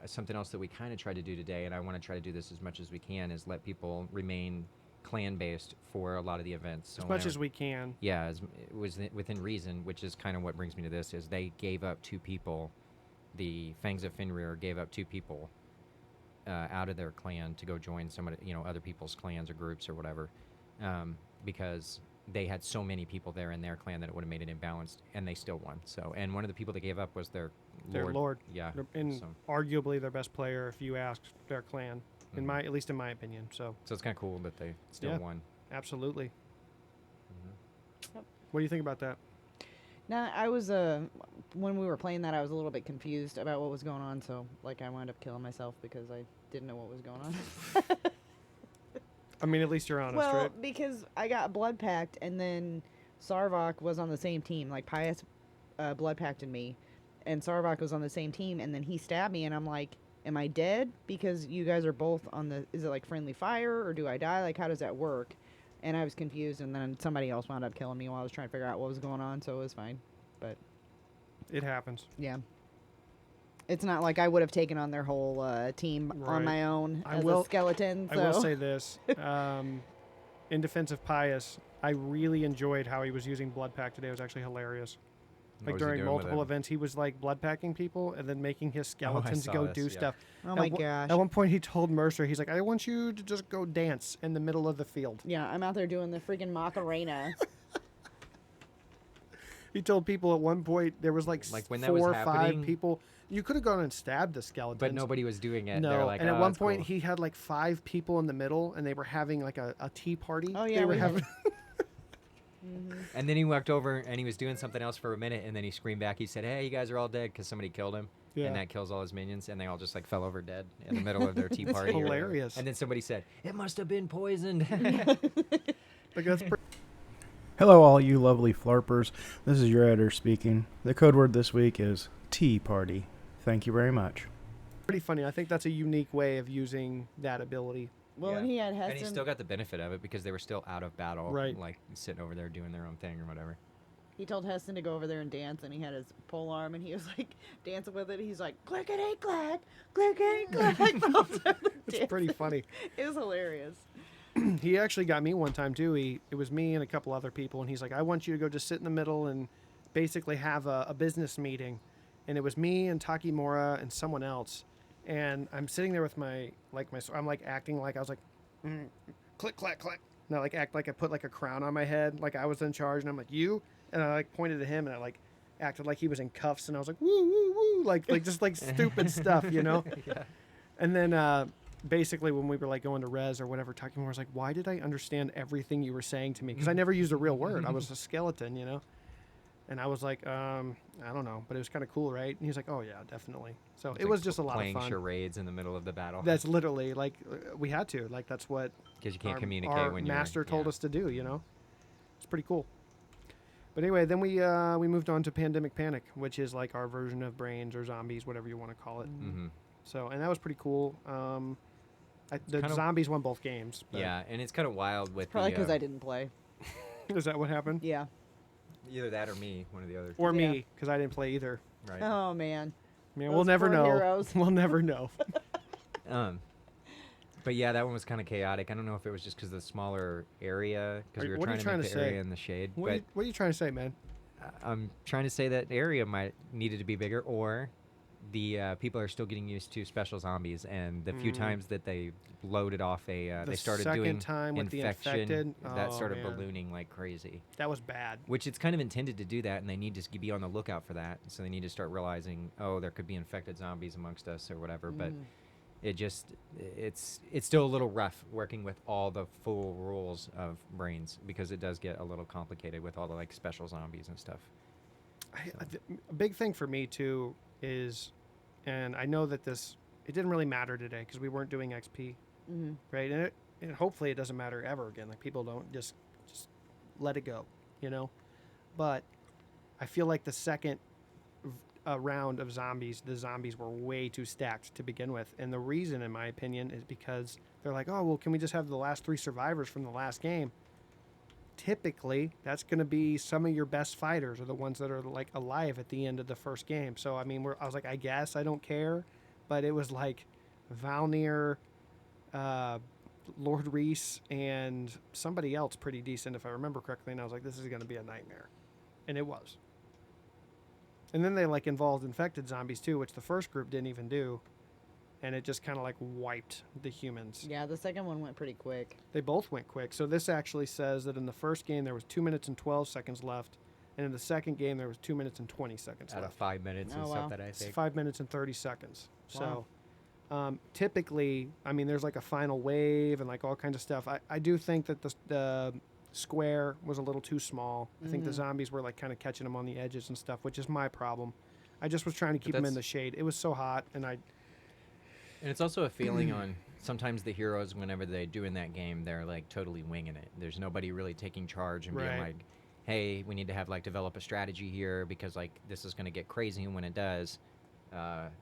something else that we kind of tried to do today, and I want to try to do this as much as we can, is let people remain clan-based for a lot of the events. So As much as we can. yeah, it was within reason, which is kind of what brings me to this, is they gave up 2 people. The Fangs of Fenrir gave up 2 people out of their clan to go join other people's clans or groups or whatever, because they had so many people there in their clan that it would have made it imbalanced, and they still won. So, and one of the people that gave up was their lord. Yeah, And arguably their best player, if you ask their clan, at least in my opinion. So it's kind of cool that they still won. Absolutely. Yep. What do you think about that? Now, I was when we were playing that, I was a little bit confused about what was going on. So, like, I wound up killing myself because I didn't know what was going on. I mean, at least you're honest, well, right? because I got blood packed, and then Sarvok was on the same team. Like, Pius blood packed me, and Sarvok was on the same team, and then he stabbed me, and I'm like, am I dead? Because you guys are both on the, is it like friendly fire, or do I die? Like, how does that work? And I was confused, and then somebody else wound up killing me while I was trying to figure out what was going on, so it was fine. But It happens. yeah. It's not like I would have taken on their whole team on my own as a skeleton. So. I will say this. In defense of Pius, I really enjoyed how he was using blood pack today. It was actually hilarious. Like during multiple events, he was like blood packing people and then making his skeletons go do stuff. Oh my gosh. At one point, he told Mercer, he's like, I want you to just go dance in the middle of the field. Yeah, I'm out there doing the freaking Macarena. He told people at one point there was like when 4 or 5 happening, people. You could have gone and stabbed the skeletons. but nobody was doing it. No, They were like, and at "Oh, one that's point cool." he had like 5 people in the middle, and they were having like a tea party. Oh, yeah, they were we had- having. And then he walked over and he was doing something else for a minute, and then he screamed back. He said, "Hey, you guys are all dead because somebody killed him." Yeah. And that kills all his minions, and they all just like fell over dead in the middle of their tea That's party. hilarious. And then somebody said, "It must have been poisoned." Like that's Hello, all you lovely Phlarpers. This is your editor speaking. The code word this week is Tea Party. Thank you very much. pretty funny. I think that's a unique way of using that ability. Well, Yeah. and he had Heston. And he still got the benefit of it because they were still out of battle, Right. like sitting over there doing their own thing or whatever. He told Heston to go over there and dance, and he had his pole arm, and he was like dancing with it. He's like, clickety clack, clickety clack. It's pretty funny. It was hilarious. He actually got me one time too. It was me and a couple other people, and he's like, "I want you to go just sit in the middle and basically have a business meeting." And it was me and Takimura and someone else, and I'm sitting there with I'm like acting like I was like, click clack clack. And I like act like I put like a crown on my head, like I was in charge, and I'm like, "You," and I like pointed at him, and I like acted like he was in cuffs, and I was like, "Woo woo woo," like just like stupid stuff, you know. Yeah. And then basically when we were like going to res or whatever, Takimura was like, "Why did I understand everything you were saying to me?" Because I never used a real word. I was a skeleton, you know. And I was like, I don't know, but it was kind of cool, right? And he was like, "Oh yeah, definitely." So it was just a lot of playing fun. charades in the middle of the battle. That's literally like we had to, like that's what because you can't our communicate when master told yeah. us to do, you know. It's pretty cool. But anyway, then we moved on to Pandemic Panic, which is like our version of Brains or Zombies, whatever you want to call it. Mm-hmm. So, and that was pretty cool. The kinda- Zombies won both games. But Yeah, and it's kind of wild with Probably the, because I didn't play. Is that what happened? Yeah. Either that or me, one of the other. Or Yeah. me, because I didn't play either. Right. Oh man. Man, Those we'll never poor know. heroes. We'll never know. But yeah, that one was kind of chaotic. I don't know if it was just because of the smaller area, because we were What are trying you to trying make to the say? area in the shade. What But are you trying to say, man? I'm trying to say that area might needed to be bigger, or the people are still getting used to special zombies, and the few times that they loaded off The they started second doing time with the infection, infected? that Oh, started man. ballooning like crazy. That was bad. Which it's kind of intended to do that, and they need to be on the lookout for that. So they need to start realizing, oh, there could be infected zombies amongst us or whatever. But it's still a little rough working with all the full rules of brains, because it does get a little complicated with all the like special zombies and stuff. A big thing for me too is, and I know that it didn't really matter today because we weren't doing XP, right? And hopefully it doesn't matter ever again. Like people don't just let it go, you know. But I feel like the second round of zombies, the zombies were way too stacked to begin with, and the reason, in my opinion, is because they're like, oh well, can we just have the last 3 survivors from the last game? Typically, that's going to be some of your best fighters are the ones that are like alive at the end of the first game. So I mean, I was like, I guess I don't care, but it was like Valnir, Lord Reese, and somebody else pretty decent if I remember correctly. And I was like, this is going to be a nightmare, and it was. And then they like involved infected zombies too, which the first group didn't even do, and it just kind of like wiped the humans. Yeah, the second one went pretty quick. They both went quick. So this actually says that in the first game there was 2 minutes and 12 seconds left, and in the second game there was 2 minutes and 20 seconds Out of left. 5 minutes and Oh, stuff wow. that I It's think. 5 minutes and 30 seconds. Wow. So typically, I mean, there's like a final wave and like all kinds of stuff. I do think that the square was a little too small. I think the zombies were like kind of catching them on the edges and stuff, which is my problem. I just was trying to keep them in the shade. It was so hot, and And it's also a feeling on sometimes the heroes, whenever they do in that game, they're like totally winging it. There's nobody really taking charge and being Right. like, hey, we need to have like develop a strategy here because like this is going to get crazy. And when it does,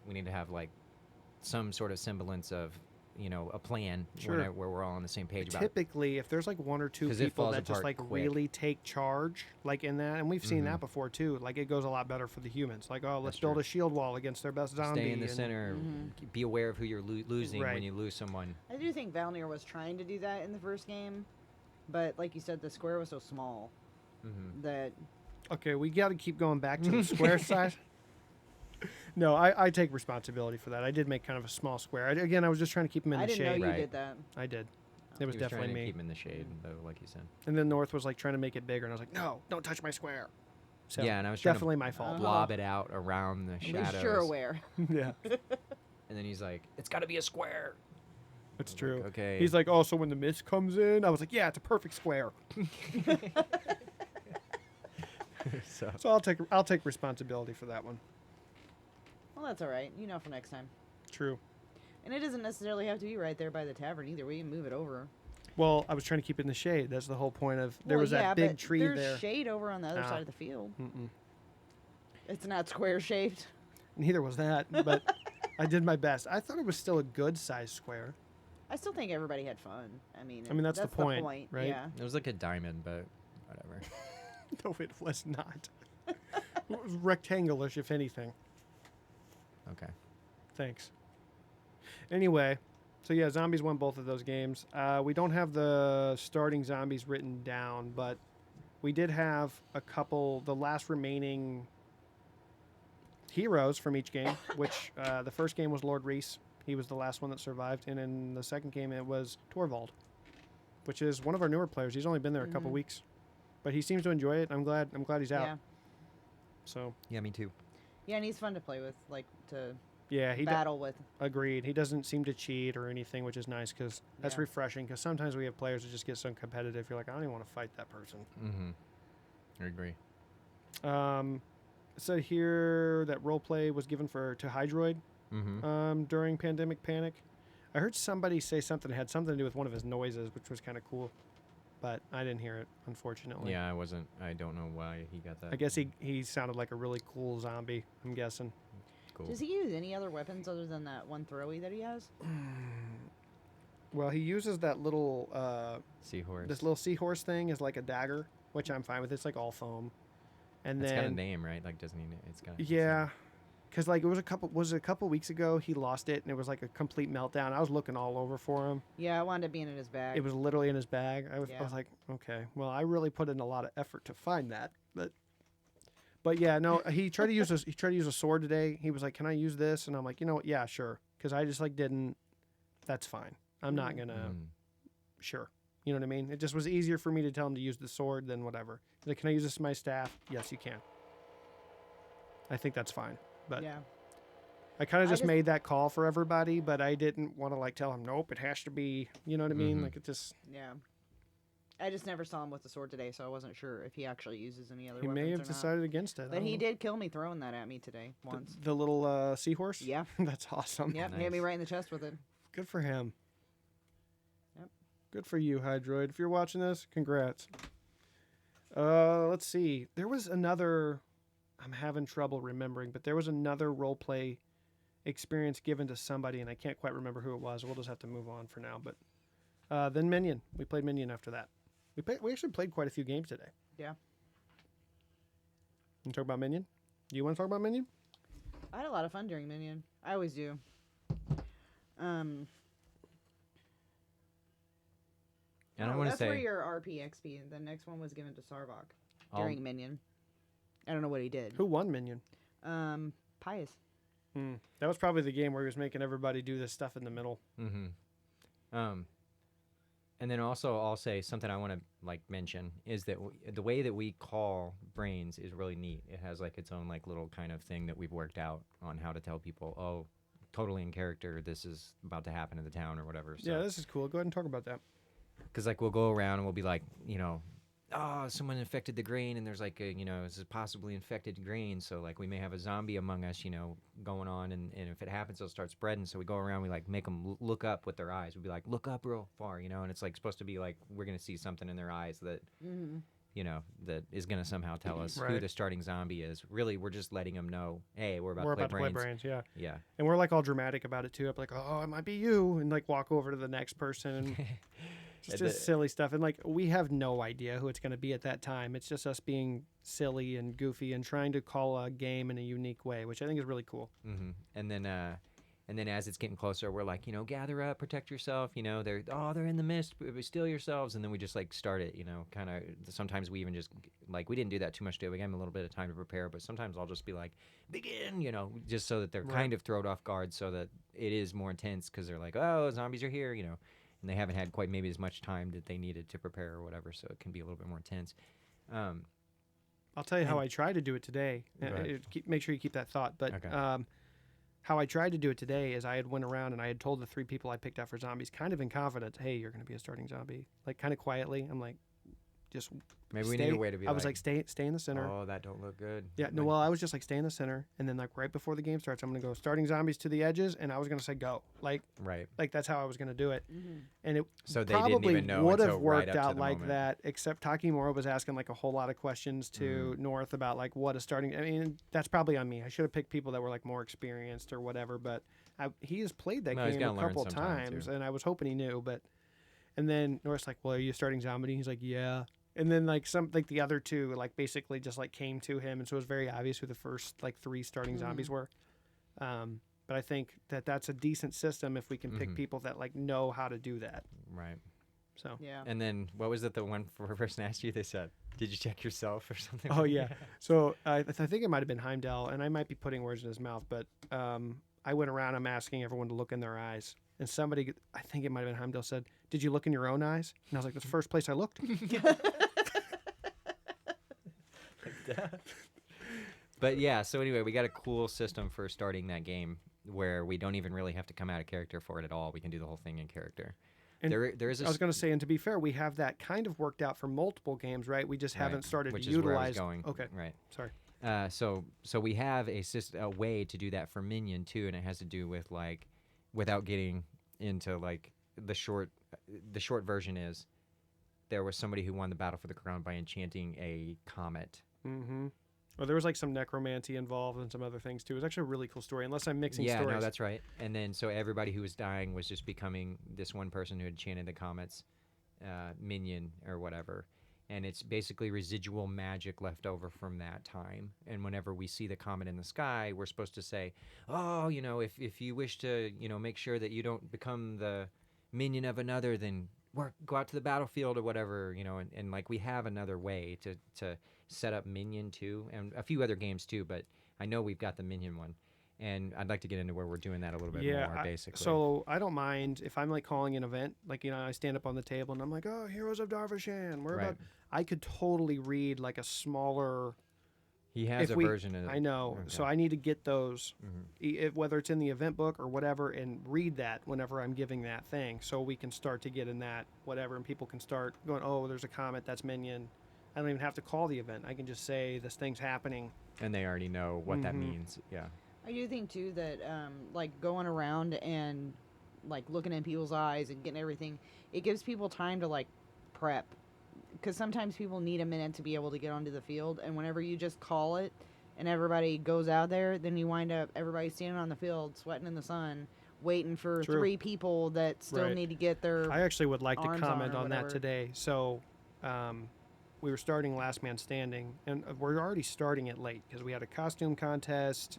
we need to have like some sort of semblance of, a plan Sure. where we're all on the same page about it. typically, if there's like 1 or 2 'Cause it people falls that just apart like quick. really take charge, like in that, and we've seen that before too. Like it goes a lot better for the humans. Like, oh, let's That's build true. a shield wall against their best zombie. Stay in the and- center. Be aware of who you're losing Right. when you lose someone. I do think Valnir was trying to do that in the first game, but like you said, the square was so small that Okay, we got to keep going back to the square size. No, I take responsibility for that. I did make kind of a small square. I was just trying to keep them in I the didn't shade. know you Right. did that. I did. It was He was definitely trying to me. keep him in the shade, though, like you said. And then North was like trying to make it bigger, and I was like, no, don't touch my square. So Yeah, and I was trying to definitely my fault. blob it out around the At shadows. least you're aware. Yeah, And then he's like, it's got to be a square. it's I was true. like, okay. He's like, oh, so when the mist comes in, I was like, yeah, it's a perfect square. so, So I'll take responsibility for that one. Well, that's all right. You know for next time. True. And it doesn't necessarily have to be right there by the tavern either. We can move it over. Well, I was trying to keep it in the shade. That's the whole point of there Well, was yeah, that big but tree there's there. shade over on the other Ah. side of the field. Mm-mm. It's not square shaped. Neither was that, but I did my best. I thought it was still a good size square. I still think everybody had fun. I mean, that's the point, right? Yeah. it was like a diamond, but whatever. No, it was not. It was rectangular, if anything. Okay. Thanks. Anyway, so yeah, zombies won both of those games. We don't have the starting zombies written down, but we did have a couple, the last remaining heroes from each game, which the first game was Lord Reese. He was the last one that survived. And in the second game, it was Torvald, which is one of our newer players. He's only been there a couple weeks, but he seems to enjoy it. I'm glad he's out. Yeah. So Yeah, me too. Yeah, and he's fun to play with, like to yeah, he battle with. agreed. He doesn't seem to cheat or anything, which is nice because that's Yeah. refreshing. Because sometimes we have players that just get so competitive. You're like, I don't even want to fight that person. Mm-hmm. I agree. It said here that roleplay was given to Hydroid Mm-hmm. during Pandemic Panic. I heard somebody say something that had something to do with one of his noises, which was kind of cool, but I didn't hear it, unfortunately. Yeah, I don't know why he got that. I guess he sounded like a really cool zombie, I'm guessing. Cool. Does he use any other weapons other than that one throwy that he has? Well, he uses that little Seahorse. this little seahorse thing as like a dagger. which I'm fine with. It's like all foam. And It's then got a name, right? Like Disney. It's got. yeah, because like it was a couple weeks ago he lost it and it was like a complete meltdown. I was looking all over for him. Yeah, it wound up being in his bag. It was literally in his bag. I Yeah. was like, okay, well, I really put in a lot of effort to find that, but yeah, no, he tried to use a sword today. He was like, can I use this? And I'm like, you know what? Yeah, sure. Because I just like didn't. That's fine. I'm not gonna. Sure. You know what I mean? It just was easier for me to tell him to use the sword than whatever. He's like, can I use this as my staff? Yes, you can. I think that's fine. But yeah. I kind of I just just- made that call for everybody, but I didn't want to like tell him, nope, it has to be, you know what I mean? Mhm. Like it just, Yeah. I just never saw him with the sword today, so I wasn't sure if he actually uses any other he weapons may have or not. decided against it. I But don't he know. did kill me throwing that at me today once. The little seahorse? Yeah. That's awesome. Yep, hit me Nice. right in the chest with it. Good for him. Yep. Good for you, Hydroid. If you're watching this, congrats. Let's see. There was another, I'm having trouble remembering, but there was another role play experience given to somebody, and I can't quite remember who it was. We'll just have to move on for now. But then Minion. We played Minion after that. We actually played quite a few games today. Yeah. You talk about Minion? Do you want to talk about Minion? I had a lot of fun during Minion. I always do. I don't want to That's where say. your RPXP. The next one was given to Sarvok I'll- during Minion. I don't know what he did. Who won Minion? Pius. That was probably the game where he was making everybody do this stuff in the middle. And then also I'll say something I want to like mention is that the way that we call brains is really neat. It has like its own like little kind of thing that we've worked out on how to tell people, oh, totally in character, this is about to happen in the town or whatever. So, Yeah, this is cool. Go ahead and talk about that. because like we'll go around and we'll be like, you know, oh, someone infected the grain and there's like a, you know, this is possibly infected grain, so like we may have a zombie among us, you know, going on, and if it happens it'll start spreading. So we go around, we like make them look up with their eyes. We'd be like, look up real far, you know, and it's like supposed to be like we're gonna see something in their eyes that you know that is gonna somehow tell us who Right. the starting zombie is. Really, we're just letting them know, hey, we're about We're to play about to brains. play brains, yeah. Yeah. And we're like all dramatic about it too. I'm like, oh, it might be you, and like walk over to the next person and just silly stuff. And like we have no idea who it's going to be at that time. It's just us being silly and goofy and trying to call a game in a unique way, which I think is really cool. And then as it's getting closer, we're like, you know, gather up, protect yourself. You know, they're in the mist, steal yourselves, and then we just like start it. You know, kind of. Sometimes we even just like we didn't do that too much today. We gave them a little bit of time to prepare, but sometimes I'll just be like, begin. You know, just so that they're kind of thrown off guard, so that it is more intense because they're like, oh, zombies are here. You know, and they haven't had quite maybe as much time that they needed to prepare or whatever, so it can be a little bit more intense. I'll tell you how I tried to do it today. Go ahead. Make sure you keep that thought. But Okay. how I tried to do it today is I had went around and I had told the 3 people I picked out for zombies, kind of in confidence, hey, you're going to be a starting zombie. Like kind of quietly. I'm like, just Maybe we stay. need a way to be. I was like, stay in the center. oh, that don't look good. Yeah, no, well, I was just like, stay in the center, and then like right before the game starts, I'm gonna go starting zombies to the edges, and I was gonna say go, like Right. that's how I was gonna do it, and it So they didn't probably even know would have until right worked up to out the like moment. that, except Takimura was asking like a whole lot of questions to North about like what a starting. I mean, that's probably on me. I should have picked people that were like more experienced or whatever, but he has played that No, he's game a gotta learn couple sometime, times, too. and I was hoping he knew, but. And then North's like, well, are you a starting zombie? He's like, yeah. And then like the other 2 like basically just like came to him, and so it was very obvious who the first like 3 starting zombies were. But I think that's a decent system if we can pick people that like know how to do that. Right. So Yeah. And then what was it? The one person asked you. They said, "Did you check yourself or something?" oh yeah. So I think it might have been Heimdall, and I might be putting words in his mouth, but I went around. I'm asking everyone to look in their eyes, and somebody, I think it might have been Heimdall, said, "Did you look in your own eyes?" And I was like, "That's the first place I looked." But yeah. So anyway, we got a cool system for starting that game where we don't even really have to come out of character for it at all. We can do the whole thing in character. And there is. I was going to say, and to be fair, we have that kind of worked out for multiple games, right? We just haven't started which to is where I was utilize. going. Okay, Right. sorry. So we have a way to do that for Minion too, and it has to do with like, without getting into like the short version is, there was somebody who won the battle for the crown by enchanting a comet. Mm-hmm. Well, there was like some necromancy involved and some other things too. It was actually a really cool story, unless I'm mixing Yeah, stories. no, that's right. And then so everybody who was dying was just becoming this one person who had enchanted the comet's minion or whatever. and it's basically residual magic left over from that time. And whenever we see the comet in the sky, we're supposed to say, oh, if you wish to, make sure that you don't become the minion of another, then go out to the battlefield or whatever, and like we have another way to set up Minion 2 and a few other games too, but I know we've got the Minion one. And I'd like to get into where we're doing that a little bit more, basically. So I don't mind if I'm like calling an event, like, I stand up on the table and I'm like, oh, Heroes of Darvashan. I could totally read like a smaller. He has a version of it. I know. Okay. So I need to get those, whether it's in the event book or whatever, and read that whenever I'm giving that thing, so we can start to get in that whatever, and people can start going, oh, there's a comet, that's Minion. I don't even have to call the event. I can just say this thing's happening. And they already know what that means. Yeah. I do think too that like going around and like looking in people's eyes and getting everything, it gives people time to like prep, because sometimes people need a minute to be able to get onto the field, and whenever you just call it and everybody goes out there, then you wind up everybody standing on the field sweating in the sun waiting for three people that still need to get their I actually would like to arms comment on that today. So we were starting Last Man Standing, and we're already starting it late because we had a costume contest.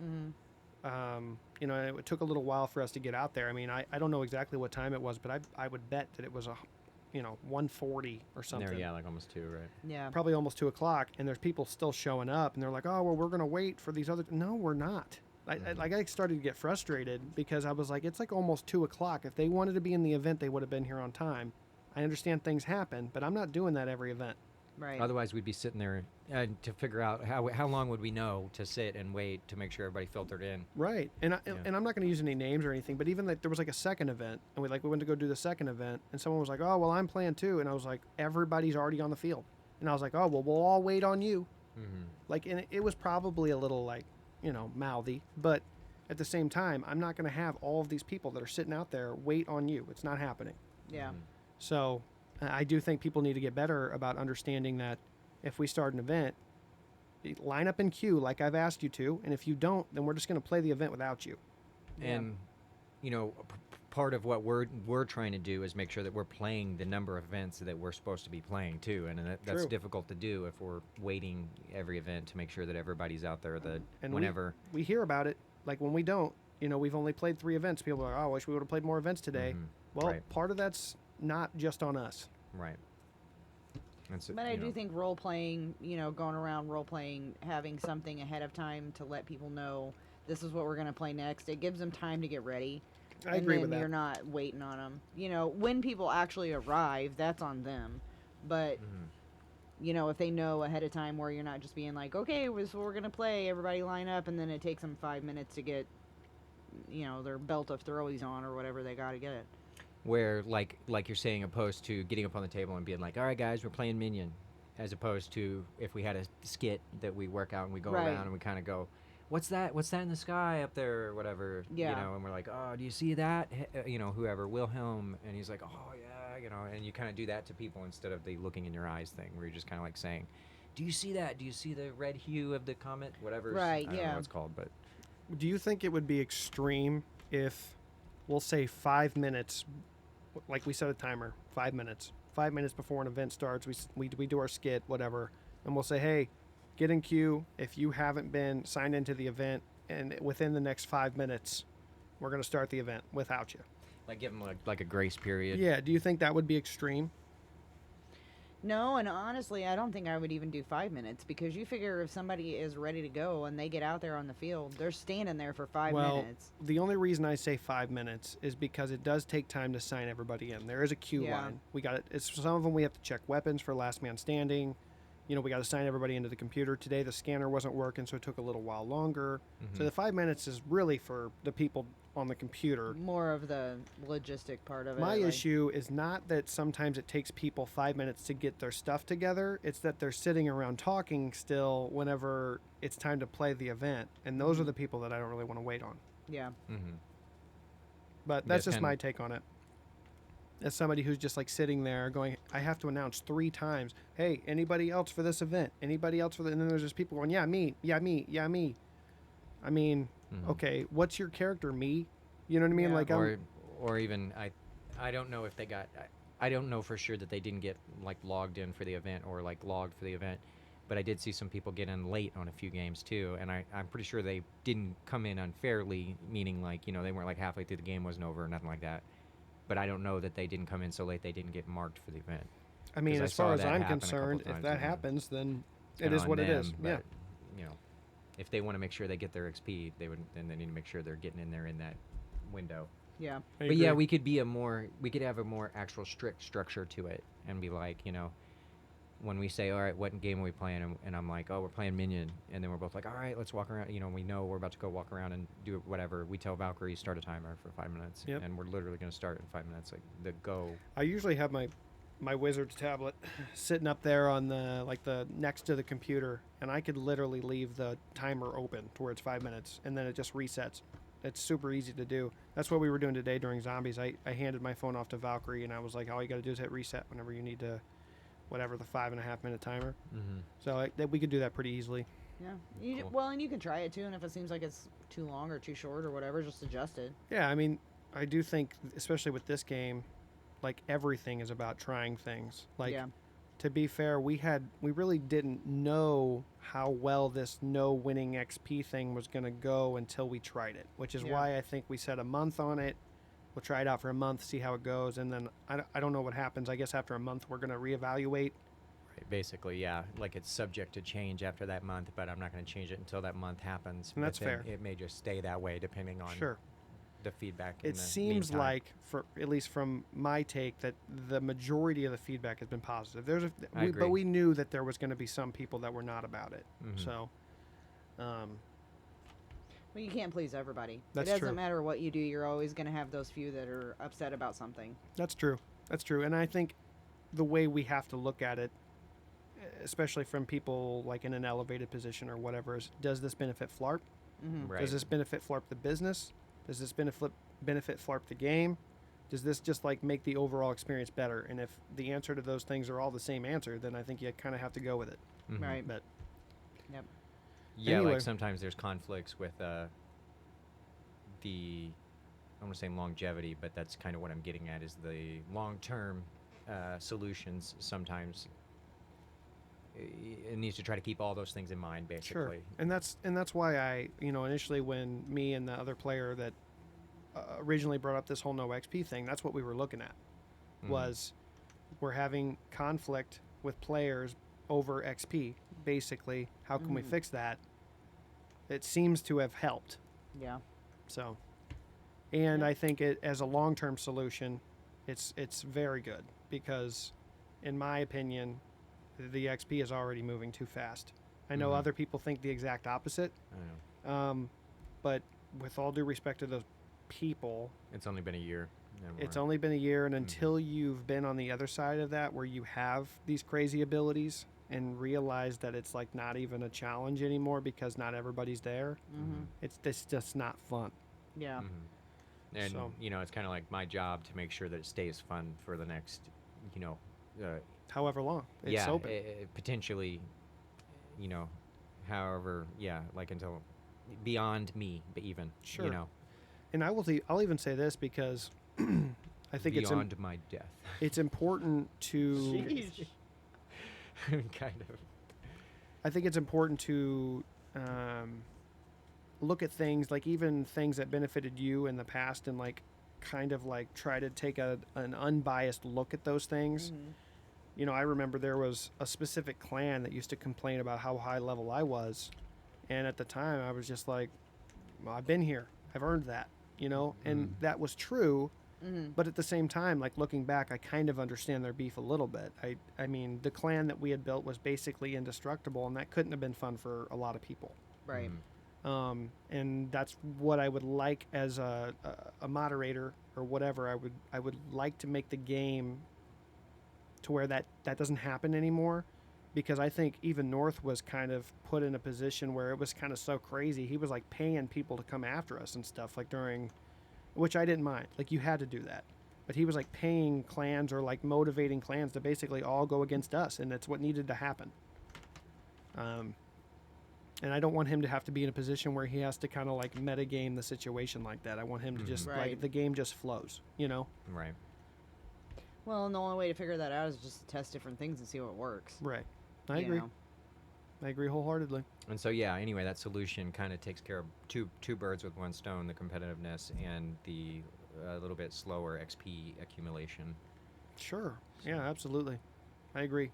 It took a little while for us to get out there. I mean, I don't know exactly what time it was, but I would bet that it was 1:40 or something. There, yeah, like almost 2, right? Yeah. Probably almost 2 o'clock, and there's people still showing up, and they're like, oh, well, we're going to wait for these other. No, we're not. I started to get frustrated because I was like, it's like almost 2 o'clock. If they wanted to be in the event, they would have been here on time. I understand things happen, but I'm not doing that every event. Right. Otherwise, we'd be sitting there to figure out how long would we know to sit and wait to make sure everybody filtered in. Right. And I'm not going to use any names or anything, but even like there was like a second event, and we went to go do the second event, and someone was like, oh, well, I'm playing too. And I was like, everybody's already on the field. And I was like, oh, well, we'll all wait on you. And it was probably a little like, mouthy, but at the same time, I'm not going to have all of these people that are sitting out there wait on you. It's not happening. Yeah. So I do think people need to get better about understanding that if we start an event, line up in queue like I've asked you to, and if you don't, then we're just going to play the event without you. And, part of what we're trying to do is make sure that we're playing the number of events that we're supposed to be playing too, and that's difficult to do if we're waiting every event to make sure that everybody's out there whenever. We hear about it, like when we don't, we've only played 3 events. People are like, oh, I wish we would have played more events today. Well, part of that's not just on us. Right. But I do think role-playing, going around role-playing, having something ahead of time to let people know this is what we're going to play next, it gives them time to get ready. I agree with that. You're not waiting on them. When people actually arrive, that's on them. But, if they know ahead of time where you're not just being like, okay, so we're going to play, everybody line up, and then it takes them 5 minutes to get, their belt of throwies on or whatever they got to get it. Where, like you're saying, opposed to getting up on the table and being like, all right, guys, we're playing Minion, as opposed to if we had a skit that we work out and we go around and we kind of go, what's that in the sky up there or whatever, and we're like, oh, do you see that, whoever, Wilhelm, and he's like, oh, yeah, and you kind of do that to people instead of the looking in your eyes thing, where you're just kind of like saying, do you see that? Do you see the red hue of the comet? Whatever. Right, I don't know what it's called, but. Do you think it would be extreme if, we'll say 5 minutes, like we set a timer, 5 minutes. 5 minutes before an event starts, we do our skit, whatever, and we'll say, hey, get in queue if you haven't been signed into the event, and within the next 5 minutes, we're going to start the event without you. Like give them like a grace period. Yeah, do you think that would be extreme? No, and honestly, I don't think I would even do 5 minutes, because you figure if somebody is ready to go and they get out there on the field, they're standing there for 5 minutes. The only reason I say 5 minutes is because it does take time to sign everybody in. There is a queue line. We got it. It's some of them we have to check weapons for Last Man Standing. We got to sign everybody into the computer. Today the scanner wasn't working, so it took a little while longer. So the 5 minutes is really for the people on the computer. More of the logistic part of it. My issue is not that sometimes it takes people 5 minutes to get their stuff together. It's that they're sitting around talking still whenever it's time to play the event. And those are the people that I don't really want to wait on. Yeah. But that's just my take on it. As somebody who's just like sitting there going, I have to announce 3 times, hey, anybody else for this event? Anybody else for the... And then there's just people going, yeah, me, yeah, me, yeah, me. I mean, okay, what's your character, me? You know what I mean? Yeah. Like, or even I don't know if they got. I don't know for sure that they didn't get like logged in for the event or like logged for the event, but I did see some people get in late on a few games too, and I'm pretty sure they didn't come in unfairly, meaning like, you know, they weren't like halfway through the game wasn't over or nothing like that. But I don't know that they didn't come in so late they didn't get marked for the event. I mean, 'Cause I as far saw as that I'm happen a couple concerned, if times, that and then happens, then it's it kinda is on what it them, is. Yeah. but, you know, if they want to make sure they get their XP, then they need to make sure they're getting in there in that window. Yeah. I But yeah, agree. we could have a more actual strict structure to it and be like, you know, when we say, all right, what game are we playing? And I'm like, oh, we're playing Minion. And then we're both like, all right, let's walk around. You know, we know we're about to go walk around and do whatever. We tell Valkyrie, start a timer for 5 minutes. Yep. And we're literally going to start in 5 minutes. Like, the go. I usually have my wizard's tablet sitting up there on the next to the computer, and I could literally leave the timer open to where it's 5 minutes, and then it just resets. It's super easy to do. That's what we were doing today during zombies. I handed my phone off to Valkyrie, and I was like, all you got to do is hit reset whenever you need to, whatever the 5.5 minute timer. Mm-hmm. So we could do that pretty easily. Yeah. Cool. Well, and you can try it too, and if it seems like it's too long or too short or whatever, just adjust it. Yeah, I mean, I do think, especially with this game, like everything is about trying things. Like, yeah. to be fair, we really didn't know how well this no winning XP thing was going to go until we tried it, which is Yeah. why I think we set a month on it. We'll try it out for a month, see how it goes, and then I don't know what happens. I guess after a month we're going to reevaluate. Right, basically, yeah. Like, it's subject to change after that month, but I'm not going to change it until that month happens. And that's But then fair. It may just stay that way depending on Sure. the feedback. in It the seems meantime. like, for at least from my take, that the majority of the feedback has been positive. I agree. But we knew that there was going to be some people that were not about it. Mhm. So, Well, you can't please everybody. That's it doesn't true. matter what you do, you're always going to have those few that are upset about something. that's true. That's true. And I think the way we have to look at it, especially from people like in an elevated position or whatever, is does this benefit Phlarp? Mm-hmm. Right. Does this benefit Phlarp the business? Does this benefit Phlarp the game? Does this just like make the overall experience better? And if the answer to those things are all the same answer, then I think you kind of have to go with it. Mhm. Right. But Yep. Yeah, Anyway. like sometimes there's conflicts with the, I want to say longevity, but that's kind of what I'm getting at, is the long-term solutions. Sometimes it needs to try to keep all those things in mind, basically. sure, and that's why I initially when me and the other player that originally brought up this whole no XP thing, that's what we were looking at. Mhm. Was we're having conflict with players over XP. Basically, how can we Mhm. fix that? It seems to have helped. Yeah. So, and Yeah. I think it as a long-term solution, it's very good because, in my opinion, the XP is already moving too fast. I know Mhm. other people think the exact opposite, I know. but with all due respect to those people, It's only been a year. and it's we're- only been a year, and until you've been on the other side of that, where you have these crazy abilities and realize that it's like not even a challenge anymore because not everybody's there, Mm-hmm. it's just not fun. Yeah. Mhm. And So- it's kind of like my job to make sure that it stays fun for the next, However long it's yeah, open. potentially, however, yeah, like until beyond me, but even, Sure. And I'll even say this because I think beyond my death, it's important to Sheesh. kind of. I think it's important to look at things like even things that benefited you in the past and like kind of like try to take an unbiased look at those things. Mhm. I remember there was a specific clan that used to complain about how high level I was, and at the time I was just like, well, I've been here, I've earned that, and that was true. Mhm. But at the same time, like looking back, I kind of understand their beef a little bit. I mean, the clan that we had built was basically indestructible, and that couldn't have been fun for a lot of people. Right. Mhm. And that's what I would like as a moderator or whatever. I would like to make the game to where that doesn't happen anymore, because I think even North was kind of put in a position where it was kind of so crazy. He was like paying people to come after us and stuff like during, which I didn't mind. Like you had to do that. But he was like paying clans or like motivating clans to basically all go against us, and that's what needed to happen. And I don't want him to have to be in a position where he has to kind of like metagame the situation like that. I want him to just Right. like the game just flows, Right. Well, and the only way to figure that out is just to test different things and see what works. Right. I you agree. know? I agree wholeheartedly. And so yeah, anyway, that solution kind of takes care of two birds with one stone: the competitiveness and the a little bit slower XP accumulation. Sure. Yeah, absolutely. I agree.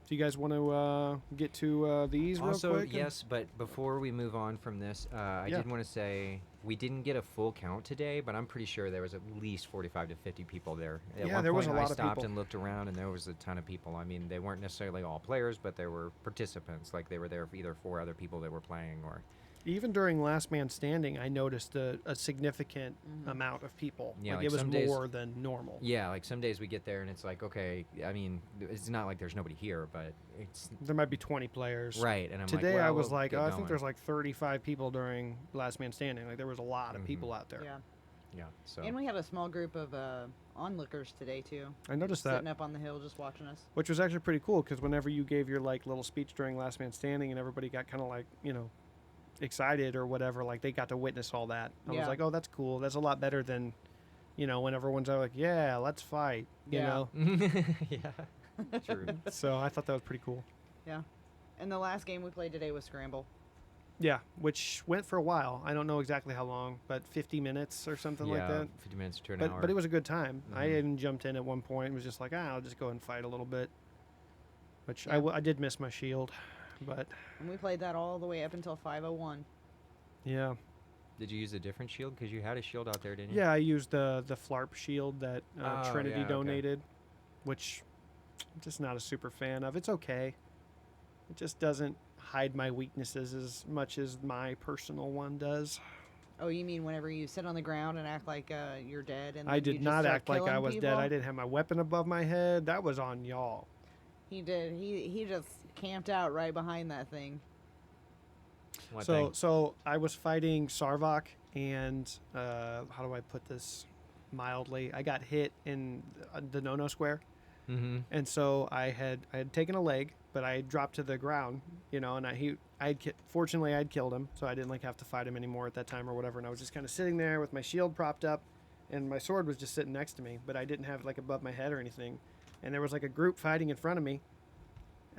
Do you guys want to get to these Also, real quick? yes, but before we move on from this, I Yeah. did want to say we didn't get a full count today, but I'm pretty sure there was at least 45 to 50 people there. At Yeah, one there was point, a lot I of stopped people. and looked around, and there was a ton of people. I mean, they weren't necessarily all players, but they were participants. Like they were there either for other people that were playing or. Even during Last Man Standing, I noticed a significant amount of people. Yeah, like like it was some days- more than normal. Yeah, like some days we get there and it's like, okay, I mean, it's not like there's nobody here, but it's There might be 20 players. right. And I'm Today like, I well, was we'll like, get oh, I think going. there's like 35 people during Last Man Standing. Like there was a lot of Mhm. people out there. Yeah. Yeah. So. And we had a small group of onlookers today too. I noticed that, Sitting up on the hill just watching us. which was actually pretty cool because whenever you gave your like little speech during Last Man Standing and everybody got kind of like, excited or whatever, like they got to witness all that. I was Yeah. like, oh, that's cool. That's a lot better than, when everyone's like, yeah, let's fight, Yeah. Yeah. True. So I thought that was pretty cool. Yeah. And the last game we played today was Scramble. Yeah, which went for a while. I don't know exactly how long, but 50 minutes or something like that. 50 minutes to an But hour. but it was a good time. I Mhm. even jumped in at one point and was just like, I'll just go and fight a little bit. Which Yeah. I did miss my shield, but And we played that all the way up until 5:01. yeah. Did you use a different shield? Because you had a shield out there, didn't you? Yeah, I used the Phlarp shield that Oh, Trinity yeah, okay. donated, which I'm just not a super fan of. It's okay. It just doesn't hide my weaknesses as much as my personal one does. Oh, you mean whenever you sit on the ground and act like you're dead? And I then you did just not start act like I killing was dead. people? I didn't have my weapon above my head. That was on y'all. He did. He just camped out right behind that thing. What So thing? so I was fighting Sarvok, and how do I put this mildly? I got hit in the no-no square, Mm-hmm. and so I had taken a leg, but I had dropped to the ground, and fortunately I had killed him, so I didn't have to fight him anymore at that time or whatever, and I was just kind of sitting there with my shield propped up, and my sword was just sitting next to me, but I didn't have it above my head or anything, and there was a group fighting in front of me.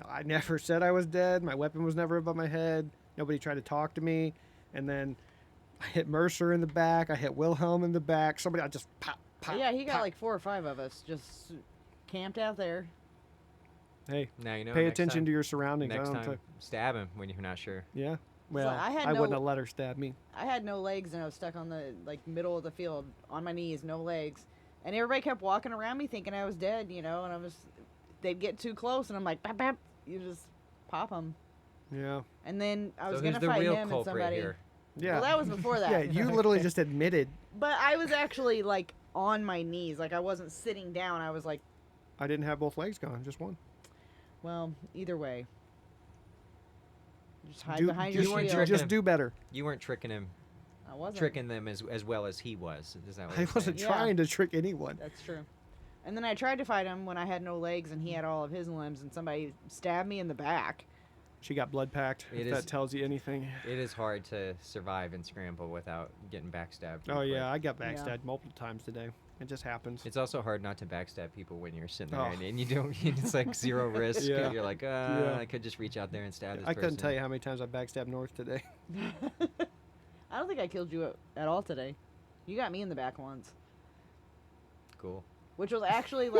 I never said I was dead. My weapon was never above my head. Nobody tried to talk to me. And then I hit Mercer in the back. I hit Wilhelm in the back. I just pop, pop. Yeah, he got pop. like 4 or 5 of us just camped out there. Hey, Now you know. pay next attention time, to your surroundings. Next I don't time, stab him when you're not sure. yeah. Well, I had I no- wouldn't have let her stab me. I had no legs and I was stuck on the middle of the field on my knees, no legs. And everybody kept walking around me thinking I was dead, and they'd get too close and I'm like, bap, bap. You just pop them. Yeah. And then I was So going who's to the fight real him and culprit somebody. here? Yeah. Well, that was before that. Yeah, you literally just admitted But I was actually on my knees. I wasn't sitting down. I was like, I didn't have both legs gone, just one. well, either way. Just hide Do- behind you your weren't shield. tricking Just him. do better. You weren't tricking him, I wasn't. tricking them as well as he was. Is that what I you're wasn't saying? Yeah. trying to trick anyone. That's true. And then I tried to fight him when I had no legs and he had all of his limbs, and somebody stabbed me in the back. She got blood packed, It if is- that tells you anything. It is hard to survive and scramble without getting backstabbed. Oh, real yeah, quick. I got Yeah. backstabbed multiple times today. It just happens. It's also hard not to backstab people when you're sitting there Oh. and you don't. It's like zero risk. Yeah. You're like, Yeah. I could just reach out there and stab this I couldn't person. tell you how many times I backstabbed North today. I don't think I killed you at all today. You got me in the back once, Cool. which was actually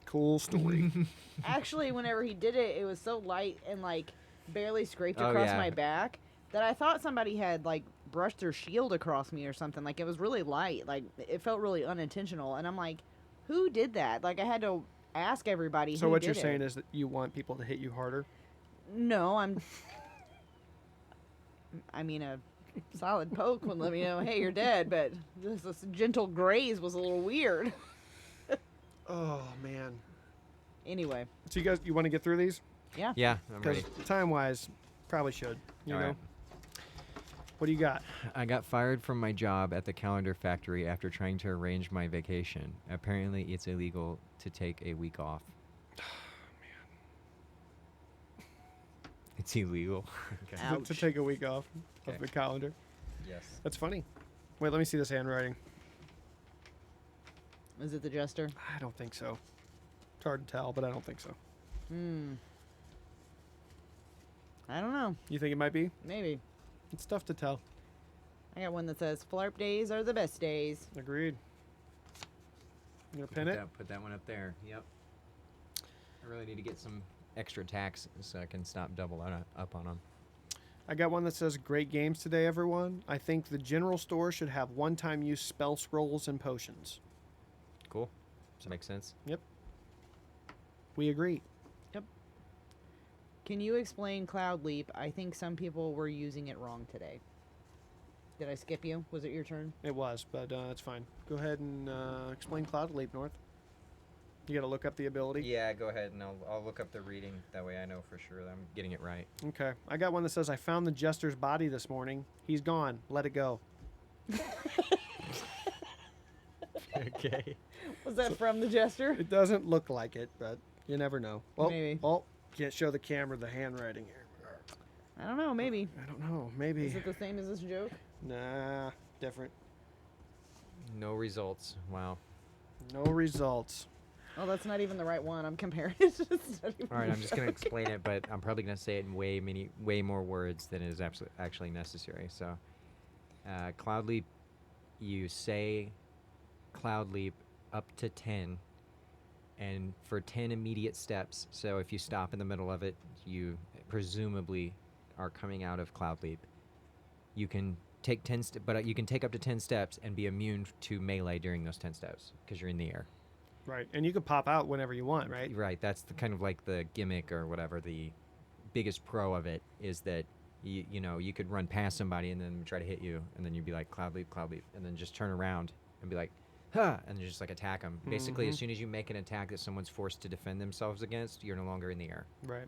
Cool story. actually whenever he did it, it was so light and barely scraped Oh, across yeah. my back that I thought somebody had brushed their shield across me or something. It was really light. It felt really unintentional, and I'm like, who did that? I had to ask everybody. So who what did you're it. saying is that you want people to hit you harder? No, I mean, a solid poke would let me know, hey, you're dead, but this gentle graze was a little weird. Oh man. Anyway, So you want to get through these? Yeah, I'm Because ready. time-wise, probably should. You All know. right. What do you got? I got fired from my job at the calendar factory after trying to arrange my vacation. Apparently, it's illegal to take a week off. It's illegal. Okay. Ouch. To take a week off Okay. of the calendar. Yes. That's funny. Wait, let me see this handwriting. Is it the Jester? I don't think so. It's hard to tell, but I don't think so. I don't know. You think it might be? Maybe. It's tough to tell. I got one that says Phlarp days are the best days. Agreed. You gonna pin it? Put that one up there. Yep. I really need to get some extra attacks so I can stop double up on them. I got one that says, great games today, everyone. I think the general store should have one-time use spell scrolls and potions. Cool. Does that make sense? Yep. We agree. Can you explain Cloud Leap? I think some people were using it wrong today. Did I skip you? Was it your turn? It was, but that's fine. Go ahead and explain Cloud Leap, North. You got to look up the ability. Yeah, go ahead and I'll look up the reading. That way I know for sure that I'm getting it right. Okay. I got one that says, I found the Jester's body this morning. He's gone. Let it go. Okay. Was that from the Jester? It doesn't look like it, but you never know. Well, Maybe. Oh, can't show the camera the handwriting here. I don't know. Maybe. I don't know. Maybe. Is it the same as this joke? Nah, different. No results. Wow. No results. Oh, that's not even the right one. I'm comparing it. It's not even All right, the I'm just going to joke. explain it, but I'm probably going to say it in way more words than is actually necessary. So, Cloud Leap, you say Cloud Leap up to 10, and for 10 immediate steps. So if you stop in the middle of it, you presumably are coming out of Cloud Leap. You can take 10 but you can take up to 10 steps and be immune to melee during those 10 steps because you're in the air. Right. And you can pop out whenever you want, right? Right. That's the kind of like the gimmick or whatever. The biggest pro of it is that you know, you could run past somebody and then try to hit you, and then you'd be like Cloud Leap, and then just turn around and be like, huh, and just like attack them. Basically, as soon as you make an attack that someone's forced to defend themselves against, you're no longer in the air. Right.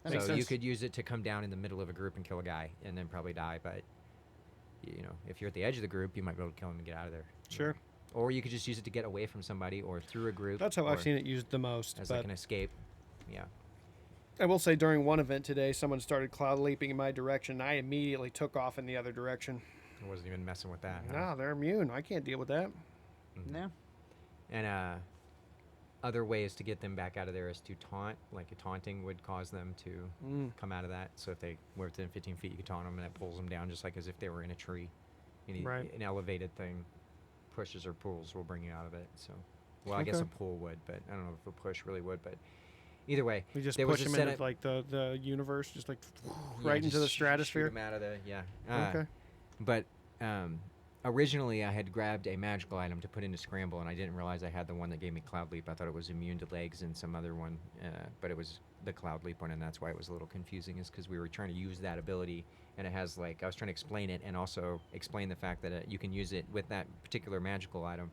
That makes So you sense. could use it to come down in the middle of a group and kill a guy and then probably die, but you know, if you're at the edge of the group, you might be able to kill him and get out of there. Sure. Or you could just use it to get away from somebody or through a group. That's how I've or seen it used the most. as But like an escape. Yeah. I will say during one event today, someone started cloud leaping in my direction. I immediately took off in the other direction. I wasn't even messing with that. huh? No, they're immune. I can't deal with that. No. And other ways to get them back out of there is to taunt. Like a taunting would cause them to come out of that. So if they were within 15 feet, you could taunt them, and that pulls them down just like as if they were in a tree. Right. An elevated thing pushes or pulls will bring you out of it. So, well, I guess Okay. a pull would, but I don't know if a push really would. But either way, We just there was push a them setup- into like the universe, just like yeah, right into just the shoot stratosphere. 'em out of the Okay. But originally, I had grabbed a magical item to put into Scramble, and I didn't realize I had the one that gave me Cloud Leap. I thought it was immune to legs and some other one, but it was the Cloud Leap one, and that's why it was a little confusing, is because we were trying to use that ability, and it has, like, I was trying to explain it and also explain the fact that you can use it with that particular magical item.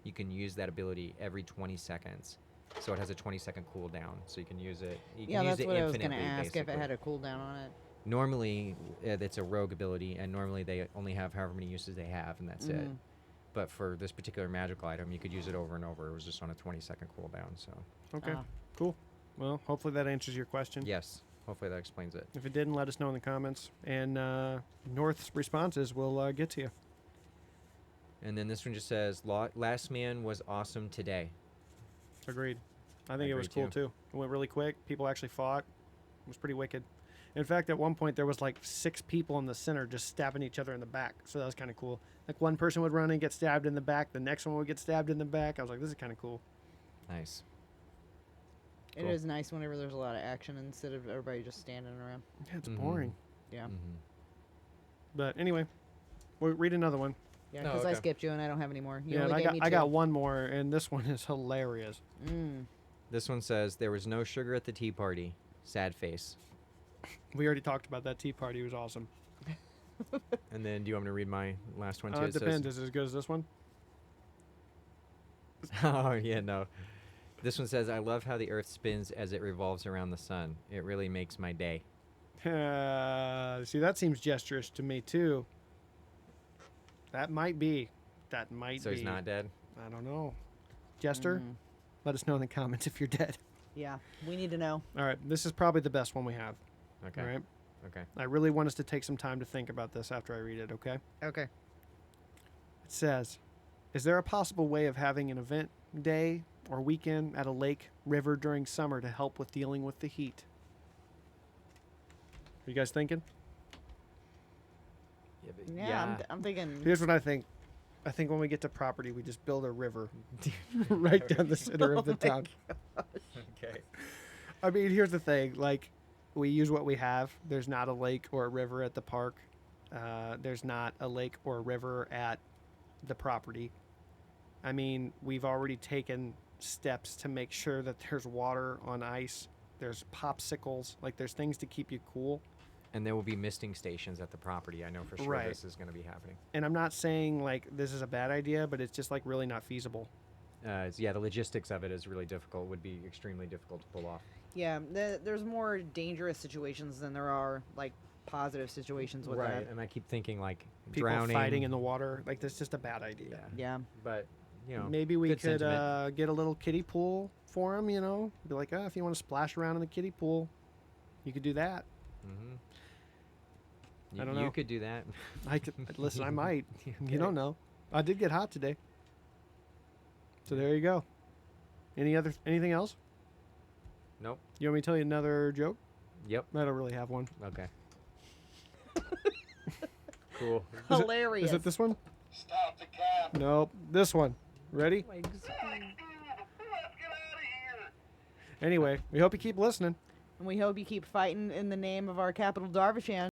You can use that ability every 20 seconds. So it has a 20-second cooldown, so you can use it. You Yeah, can use that's it what I was going to infinitely, ask, if it basically. had a cooldown on it. Normally, it's a rogue ability, and normally they only have however many uses they have, and that's it. Mhm. But for this particular magical item, you could use it over and over. It was just on a 20-second cooldown. So, Okay. Ah. Cool. Well, hopefully that answers your question. yes, hopefully that explains it. If it didn't, let us know in the comments. And North's responses will get to you. And then this one just says, "Last man was awesome today." Agreed. I think it was agree cool too. It went really quick. People actually fought. It was pretty wicked. In fact, at one point there was like 6 people in the center just stabbing each other in the back. So that was kind of cool. Like one person would run and get stabbed in the back. The next one would get stabbed in the back. I was like, this is kind of cool. Nice. It Cool. is nice whenever there's a lot of action instead of everybody just standing around. Yeah, it's Mhm. boring. Yeah. But anyway, we'll read another one. Yeah, Oh, because I okay. skipped you and I don't have any more. You Yeah, and only gave me I two. got one more, and this one is hilarious. This one says, "There was no sugar at the tea party. Sad face." We already talked about that tea party. It was awesome. And then, do you want me to read my last one too? It depends. Is it as good as this one? Oh yeah, no. This one says, "I love how the Earth spins as it revolves around the sun. It really makes my day." See, that seems gesturous to me too. That might be. That might So be. he's not dead. I don't know. Jester, let us know in the comments if you're dead. Yeah, we need to know. All right, this is probably the best one we have. Okay. All right. Okay. I really want us to take some time to think about this after I read it, okay? Okay. It says, Is there a possible way of having an event day or weekend at a lake, river during summer to help with dealing with the heat? Are you guys thinking? Yeah, but Yeah, I'm thinking. Here's what I think. I think when we get to property, we just build a river right down the center of the Oh my town. Okay. I mean, here's the thing. Like, we use what we have. There's not a lake or a river at the park. There's not a lake or a river at the property. I mean, we've already taken steps to make sure that there's water on ice. There's popsicles. Like, there's things to keep you cool. And there will be misting stations at the property. I know for sure Right. this is going to be happening. And I'm not saying, like, this is a bad idea, but it's just, like, really not feasible. Yeah, the logistics of it is really difficult. Would be extremely difficult to pull off. Yeah, there's more dangerous situations than there are like positive situations with Right. that. And I keep thinking like People drowning. fighting in the water. Like, that's just a bad idea. Yeah. Yeah. But you know, Maybe we good could sentiment. get a little kiddie pool for them, you know? Be like, oh, if you want to splash around in the kiddie pool, you could do that. Mm-hmm. I don't You know. could do that. I could, listen, I might. Okay. You don't know. I did get hot today. So there you go. Anything else? Nope. You want me to tell you another joke? Yep. I don't really have one. Okay. Cool. Hilarious. Is it this one? Stop the cab. Nope. This one. Ready? Let's get out of here. Anyway, we hope you keep listening. And we hope you keep fighting in the name of our capital, Darvishan.